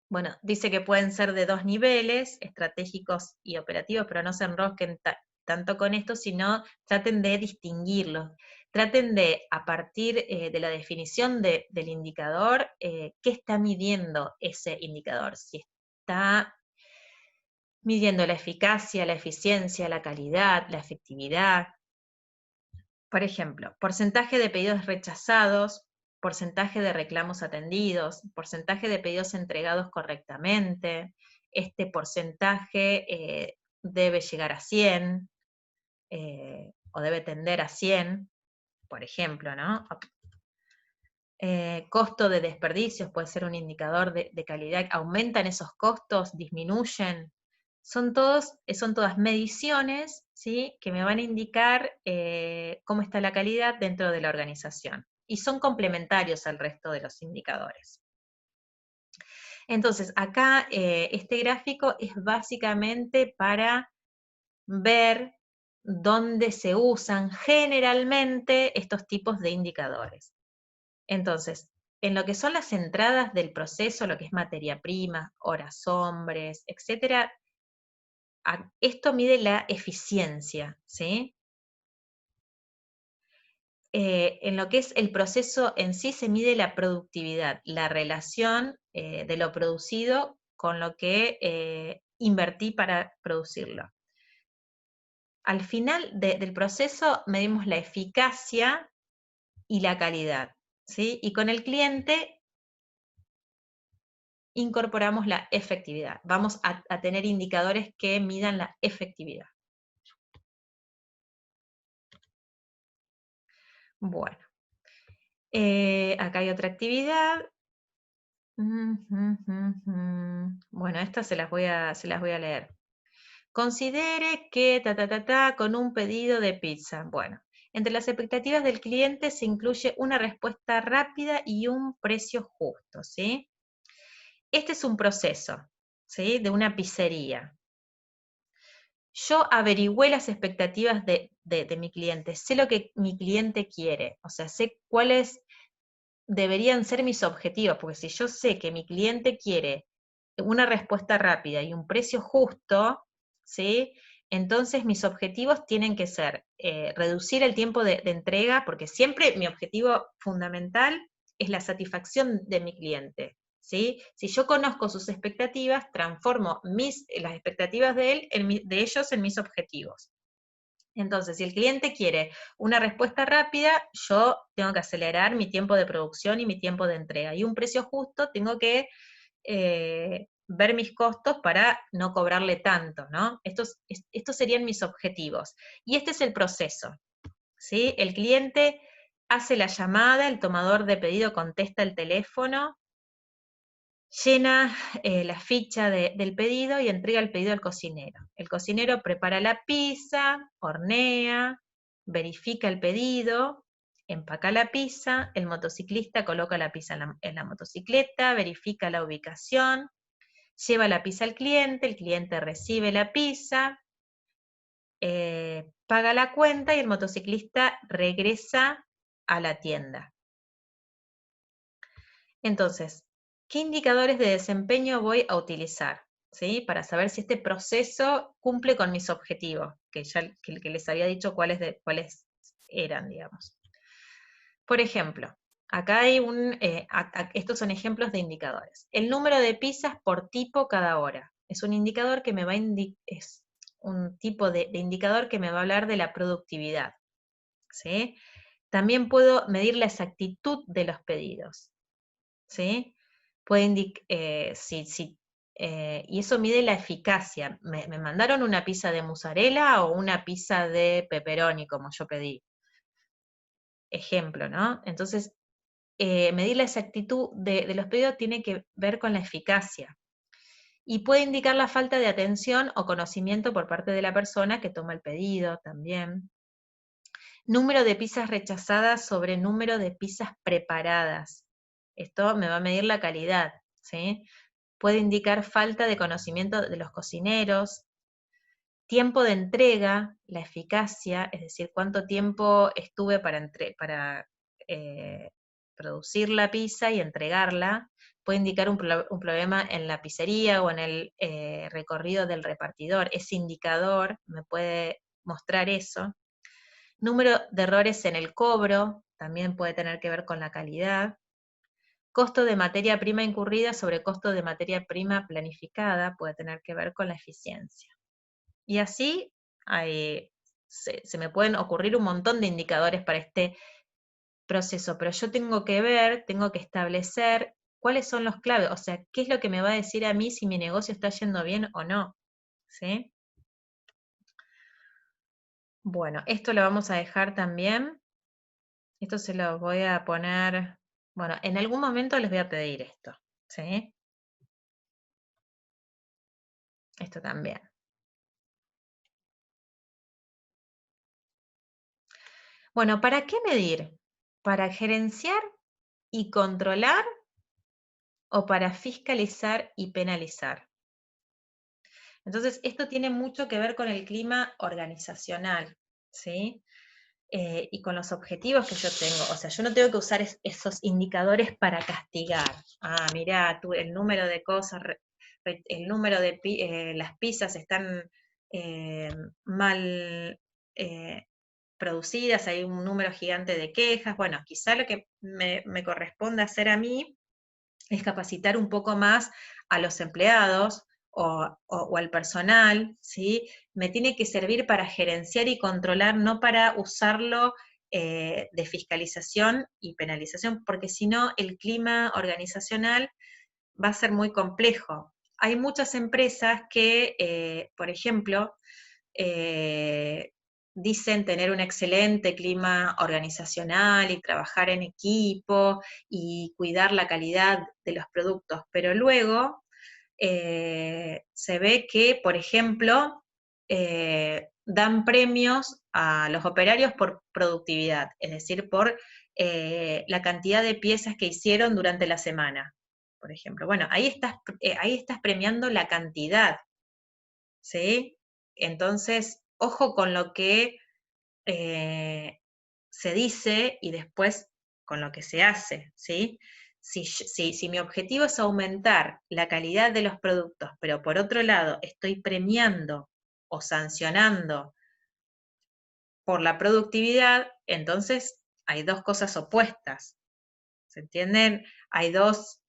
Bueno, dice que pueden ser de 2 niveles, estratégicos y operativos, pero no se enrosquen tanto con esto, sino traten de distinguirlos. Traten de, a partir de la definición del indicador, ¿qué está midiendo ese indicador? Si está midiendo la eficacia, la eficiencia, la calidad, la efectividad. Por ejemplo, porcentaje de pedidos rechazados, porcentaje de reclamos atendidos, porcentaje de pedidos entregados correctamente, este porcentaje debe llegar a 100, o debe tender a 100, por ejemplo, ¿no? Costo de desperdicios puede ser un indicador de calidad. ¿Aumentan esos costos? ¿Disminuyen? Son todas mediciones, ¿sí?, que me van a indicar cómo está la calidad dentro de la organización. Y son complementarios al resto de los indicadores. Entonces, acá este gráfico es básicamente para ver dónde se usan generalmente estos tipos de indicadores. Entonces, en lo que son las entradas del proceso, lo que es materia prima, horas hombres, etcétera, esto mide la eficiencia, ¿sí? En lo que es el proceso en sí se mide la productividad, la relación de lo producido con lo que invertí para producirlo. Al final del proceso medimos la eficacia y la calidad, ¿sí? Y con el cliente incorporamos la efectividad. Vamos a tener indicadores que midan la efectividad. Bueno, acá hay otra actividad. Bueno, estas se las voy a leer. Considere que con un pedido de pizza. Bueno, entre las expectativas del cliente se incluye una respuesta rápida y un precio justo, ¿sí? Este es un proceso, ¿sí?, de una pizzería. Yo averigüé las expectativas de mi cliente, sé lo que mi cliente quiere, o sea, sé cuáles deberían ser mis objetivos, porque si yo sé que mi cliente quiere una respuesta rápida y un precio justo, ¿sí?, entonces mis objetivos tienen que ser reducir el tiempo de entrega, porque siempre mi objetivo fundamental es la satisfacción de mi cliente, ¿sí? Si yo conozco sus expectativas, transformo las expectativas de él, de ellos en mis objetivos. Entonces, si el cliente quiere una respuesta rápida, yo tengo que acelerar mi tiempo de producción y mi tiempo de entrega. Y un precio justo, tengo que ver mis costos para no cobrarle tanto, ¿no? Estos serían mis objetivos. Y este es el proceso, ¿sí? El cliente hace la llamada, el tomador de pedido contesta el teléfono, llena la ficha del pedido y entrega el pedido al cocinero. El cocinero prepara la pizza, hornea, verifica el pedido, empaca la pizza, el motociclista coloca la pizza en la motocicleta, verifica la ubicación, lleva la pizza al cliente, el cliente recibe la pizza, paga la cuenta y el motociclista regresa a la tienda. Entonces, ¿qué indicadores de desempeño voy a utilizar? ¿Sí? Para saber si este proceso cumple con mis objetivos, que les había dicho cuáles eran, digamos. Por ejemplo, acá hay estos son ejemplos de indicadores. El número de pizzas por tipo cada hora. Es un indicador que me va a es un tipo de indicador que me va a hablar de la productividad. ¿Sí? También puedo medir la exactitud de los pedidos. ¿Sí? Puede indicar, y eso mide la eficacia. ¿Me mandaron una pizza de mozzarella o una pizza de pepperoni, como yo pedí? Ejemplo, ¿no? Entonces, medir la exactitud de los pedidos tiene que ver con la eficacia. Y puede indicar la falta de atención o conocimiento por parte de la persona que toma el pedido también. Número de pizzas rechazadas sobre número de pizzas preparadas. Esto me va a medir la calidad, ¿sí? Puede indicar falta de conocimiento de los cocineros. Tiempo de entrega, la eficacia, es decir, cuánto tiempo estuve para producir la pizza y entregarla. Puede indicar un problema en la pizzería o en el recorrido del repartidor. Ese indicador me puede mostrar eso. Número de errores en el cobro, también puede tener que ver con la calidad. Costo de materia prima incurrida sobre costo de materia prima planificada, puede tener que ver con la eficiencia. Y así se me pueden ocurrir un montón de indicadores para este proceso, pero yo tengo que establecer cuáles son los claves, o sea, qué es lo que me va a decir a mí si mi negocio está yendo bien o no. ¿Sí? Bueno, esto lo vamos a dejar también. Esto se lo voy a poner, bueno, en algún momento les voy a pedir esto, ¿sí? Esto también. Bueno, ¿para qué medir? ¿Para gerenciar y controlar o para fiscalizar y penalizar? Entonces, esto tiene mucho que ver con el clima organizacional, ¿sí? Y con los objetivos que yo tengo. O sea, yo no tengo que usar esos indicadores para castigar. Ah, mirá, el número de cosas, el número de las pizzas están mal producidas, hay un número gigante de quejas. Bueno, quizá lo que me corresponde hacer a mí es capacitar un poco más a los empleados o al personal, ¿sí? Me tiene que servir para gerenciar y controlar, no para usarlo de fiscalización y penalización, porque si no el clima organizacional va a ser muy complejo. Hay muchas empresas que, por ejemplo, dicen tener un excelente clima organizacional y trabajar en equipo y cuidar la calidad de los productos, pero luego se ve que, por ejemplo, dan premios a los operarios por productividad, es decir, por la cantidad de piezas que hicieron durante la semana, por ejemplo. Bueno, ahí estás premiando la cantidad, ¿sí? Entonces, ojo con lo que se dice y después con lo que se hace, ¿sí? Si mi objetivo es aumentar la calidad de los productos, pero por otro lado estoy premiando o sancionando por la productividad, entonces hay dos cosas opuestas. ¿Se entienden? Hay dos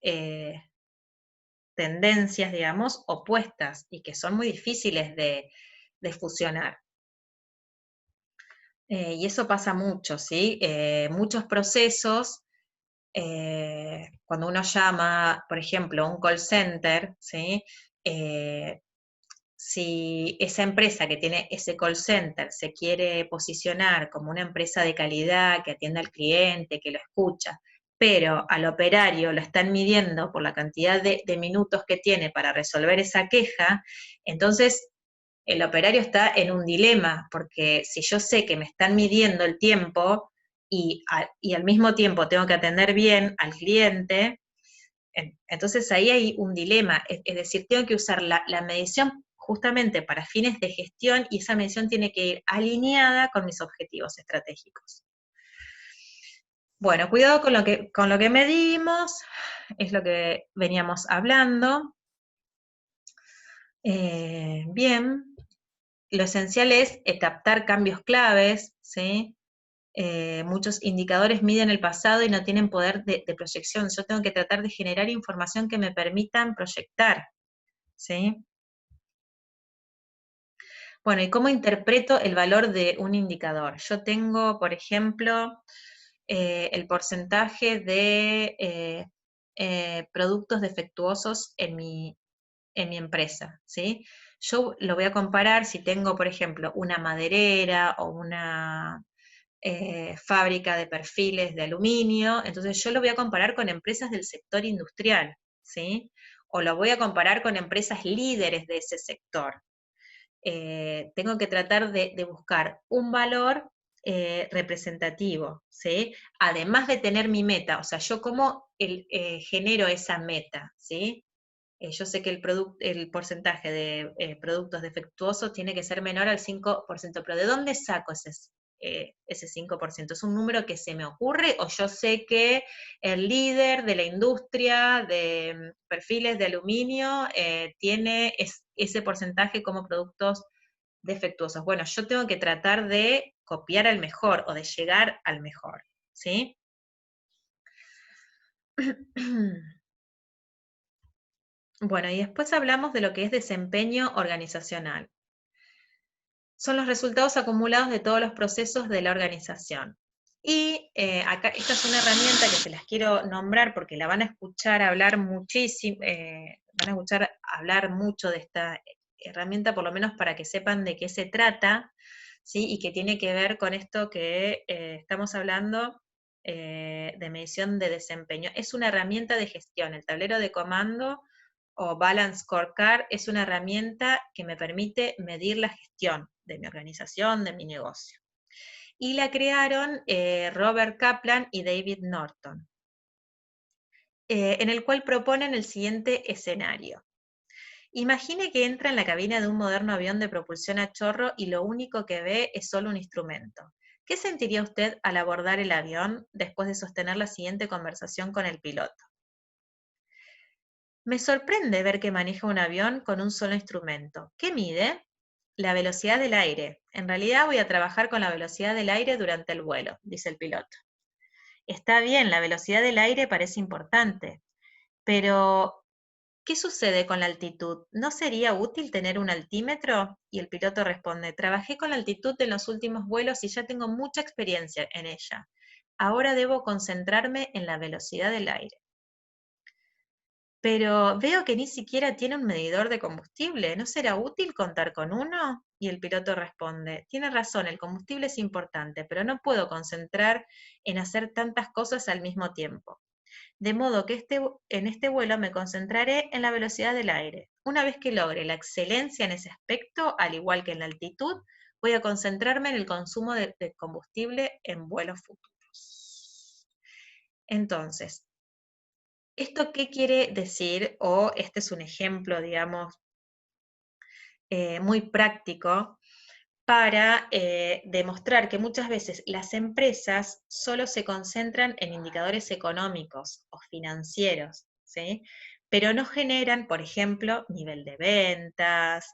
tendencias, digamos, opuestas y que son muy difíciles de fusionar. Y eso pasa mucho, ¿sí? Muchos procesos, cuando uno llama, por ejemplo, a un call center, ¿sí? Si esa empresa que tiene ese call center se quiere posicionar como una empresa de calidad, que atiende al cliente, que lo escucha, pero al operario lo están midiendo por la cantidad de minutos que tiene para resolver esa queja, entonces el operario está en un dilema, porque si yo sé que me están midiendo el tiempo y al mismo tiempo tengo que atender bien al cliente, entonces ahí hay un dilema, es decir, tengo que usar la medición justamente para fines de gestión y esa medición tiene que ir alineada con mis objetivos estratégicos. Bueno, cuidado con lo que medimos, es lo que veníamos hablando. Bien, lo esencial es captar cambios claves, ¿sí? Muchos indicadores miden el pasado y no tienen poder de proyección. Yo tengo que tratar de generar información que me permitan proyectar, ¿sí? Bueno, ¿y cómo interpreto el valor de un indicador? Yo tengo, por ejemplo, el porcentaje de productos defectuosos en mi empresa, ¿sí? Yo lo voy a comparar si tengo, por ejemplo, una maderera o una fábrica de perfiles de aluminio, entonces yo lo voy a comparar con empresas del sector industrial, ¿sí? O lo voy a comparar con empresas líderes de ese sector. Tengo que tratar de buscar un valor representativo, ¿sí? Además de tener mi meta, o sea, yo cómo genero esa meta, ¿sí? Yo sé que el porcentaje de productos defectuosos tiene que ser menor al 5%, pero ¿de dónde saco ese 5%? ¿Es un número que se me ocurre o yo sé que el líder de la industria de perfiles de aluminio tiene ese porcentaje como productos defectuosos? Bueno, yo tengo que tratar de copiar al mejor o de llegar al mejor, ¿sí? Bueno, y después hablamos de lo que es desempeño organizacional. Son los resultados acumulados de todos los procesos de la organización. Y acá, esta es una herramienta que se las quiero nombrar porque la van a escuchar hablar muchísimo, van a escuchar hablar mucho de esta herramienta, por lo menos para que sepan de qué se trata, ¿sí? Y que tiene que ver con esto que estamos hablando de medición de desempeño. Es una herramienta de gestión, el tablero de comando o Balance Scorecard es una herramienta que me permite medir la gestión de mi organización, de mi negocio. Y la crearon Robert Kaplan y David Norton, en el cual proponen el siguiente escenario. Imagine que entra en la cabina de un moderno avión de propulsión a chorro y lo único que ve es solo un instrumento. ¿Qué sentiría usted al abordar el avión después de sostener la siguiente conversación con el piloto? Me sorprende ver que maneja un avión con un solo instrumento. ¿Qué mide? La velocidad del aire. En realidad voy a trabajar con la velocidad del aire durante el vuelo, dice el piloto. Está bien, la velocidad del aire parece importante, pero ¿qué sucede con la altitud? ¿No sería útil tener un altímetro? Y el piloto responde, trabajé con la altitud en los últimos vuelos y ya tengo mucha experiencia en ella. Ahora debo concentrarme en la velocidad del aire. Pero veo que ni siquiera tiene un medidor de combustible. ¿No será útil contar con uno? Y el piloto responde, tiene razón, el combustible es importante, pero no puedo concentrar en hacer tantas cosas al mismo tiempo. De modo que en este vuelo me concentraré en la velocidad del aire. Una vez que logre la excelencia en ese aspecto, al igual que en la altitud, voy a concentrarme en el consumo de combustible en vuelos futuros. Entonces, ¿esto qué quiere decir? O este es un ejemplo, digamos, muy práctico para demostrar que muchas veces las empresas solo se concentran en indicadores económicos o financieros, ¿sí? Pero no generan, por ejemplo, nivel de ventas,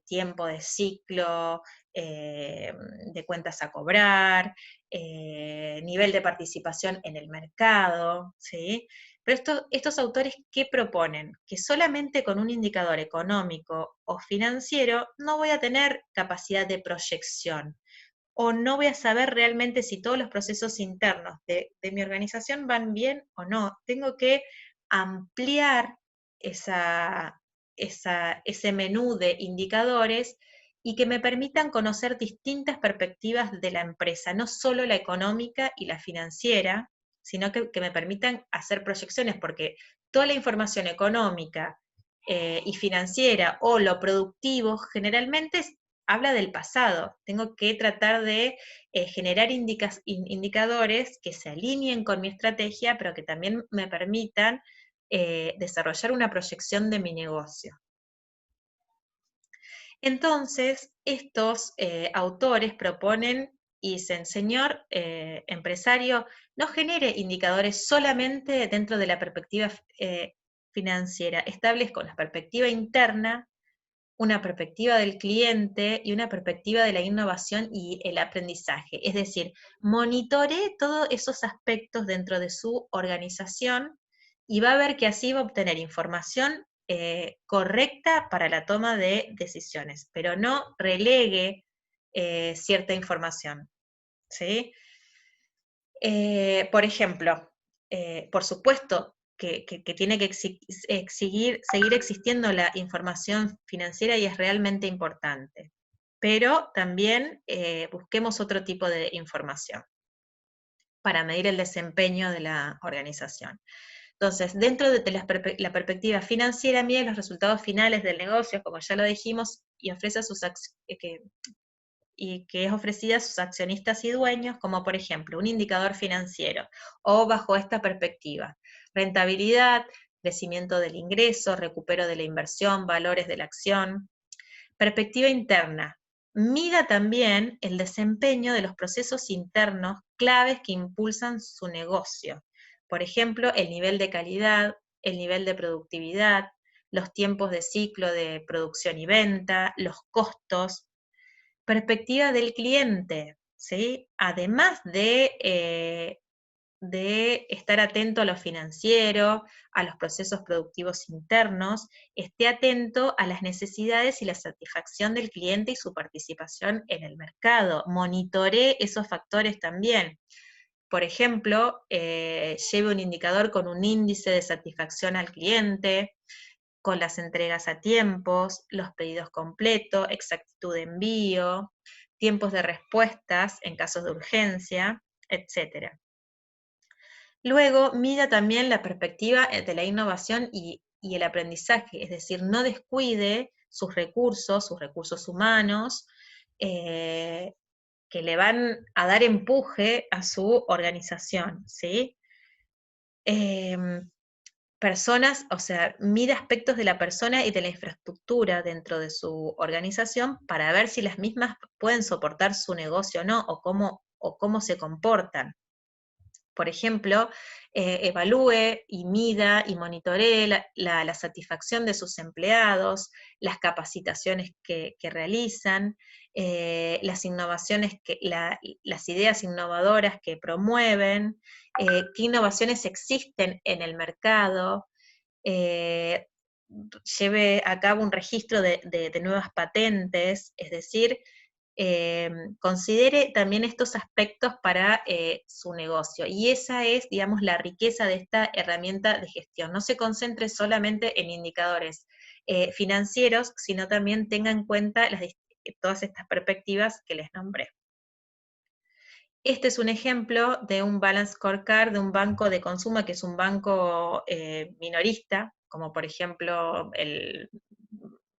tiempo de ciclo, de cuentas a cobrar, nivel de participación en el mercado, ¿sí? Pero estos autores, ¿qué proponen? Que solamente con un indicador económico o financiero no voy a tener capacidad de proyección, o no voy a saber realmente si todos los procesos internos de mi organización van bien o no. Tengo que ampliar ese menú de indicadores y que me permitan conocer distintas perspectivas de la empresa, no solo la económica y la financiera, sino que me permitan hacer proyecciones, porque toda la información económica y financiera o lo productivo generalmente habla del pasado. Tengo que tratar de generar indicadores que se alineen con mi estrategia, pero que también me permitan desarrollar una proyección de mi negocio. Entonces, estos autores proponen y dicen, señor empresario, no genere indicadores solamente dentro de la perspectiva financiera, establezca una perspectiva interna, una perspectiva del cliente y una perspectiva de la innovación y el aprendizaje. Es decir, monitoree todos esos aspectos dentro de su organización y va a ver que así va a obtener información correcta para la toma de decisiones, pero no relegue cierta información, ¿sí? Por ejemplo, por supuesto que tiene que seguir existiendo la información financiera y es realmente importante, pero también busquemos otro tipo de información para medir el desempeño de la organización. Entonces, dentro de la perspectiva financiera, mide los resultados finales del negocio, como ya lo dijimos, y ofrece que es ofrecida a sus accionistas y dueños, como por ejemplo un indicador financiero, o bajo esta perspectiva, rentabilidad, crecimiento del ingreso, recupero de la inversión, valores de la acción. Perspectiva interna, mida también el desempeño de los procesos internos claves que impulsan su negocio. Por ejemplo, el nivel de calidad, el nivel de productividad, los tiempos de ciclo de producción y venta, los costos. Perspectiva del cliente, ¿sí? Además de estar atento a lo financiero, a los procesos productivos internos, esté atento a las necesidades y la satisfacción del cliente y su participación en el mercado. Monitoree esos factores también. Por ejemplo, lleve un indicador con un índice de satisfacción al cliente, con las entregas a tiempos, los pedidos completos, exactitud de envío, tiempos de respuestas en casos de urgencia, etc. Luego, mida también la perspectiva de la innovación y el aprendizaje, es decir, no descuide sus recursos humanos, que le van a dar empuje a su organización, ¿sí? Personas, o sea, mide aspectos de la persona y de la infraestructura dentro de su organización para ver si las mismas pueden soportar su negocio o no, o cómo se comportan. Por ejemplo, evalúe y mida y monitoree la satisfacción de sus empleados, las capacitaciones que realizan, las innovaciones, las ideas innovadoras que promueven, qué innovaciones existen en el mercado, lleve a cabo un registro de nuevas patentes, es decir, considere también estos aspectos para su negocio. Y esa es, digamos, la riqueza de esta herramienta de gestión. No se concentre solamente en indicadores financieros, sino también tenga en cuenta todas estas perspectivas que les nombré. Este es un ejemplo de un balance scorecard de un banco de consumo, que es un banco minorista, como por ejemplo el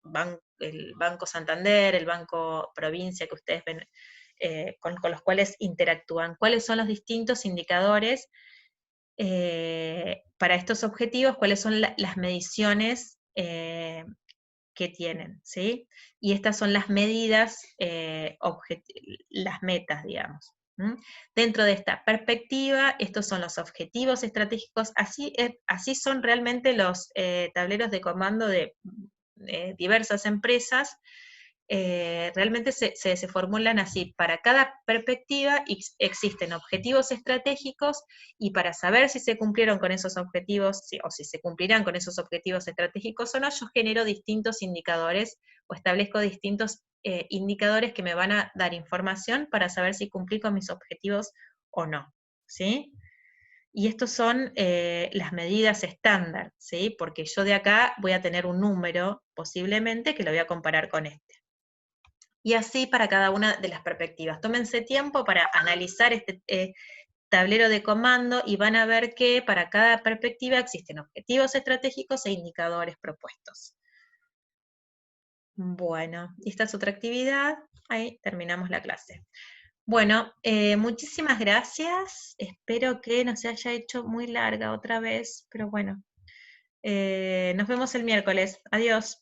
Banco Santander, el Banco Provincia, que ustedes ven, con los cuales interactúan. ¿Cuáles son los distintos indicadores para estos objetivos? ¿Cuáles son las mediciones que tienen? ¿Sí? Y estas son las medidas, las metas, digamos. Dentro de esta perspectiva, estos son los objetivos estratégicos, así son realmente los tableros de comando de diversas empresas realmente se formulan así. Para cada perspectiva existen objetivos estratégicos y para saber si se cumplieron con esos objetivos o si se cumplirán con esos objetivos estratégicos o no, yo genero distintos indicadores o establezco distintos indicadores que me van a dar información para saber si cumplí con mis objetivos o no, ¿sí? Y estos son las medidas estándar, ¿sí? Porque yo de acá voy a tener un número, posiblemente, que lo voy a comparar con este. Y así para cada una de las perspectivas. Tómense tiempo para analizar este tablero de comando y van a ver que para cada perspectiva existen objetivos estratégicos e indicadores propuestos. Bueno, esta es otra actividad. Ahí terminamos la clase. Bueno, muchísimas gracias. Espero que no se haya hecho muy larga otra vez, pero bueno. Nos vemos el miércoles. Adiós.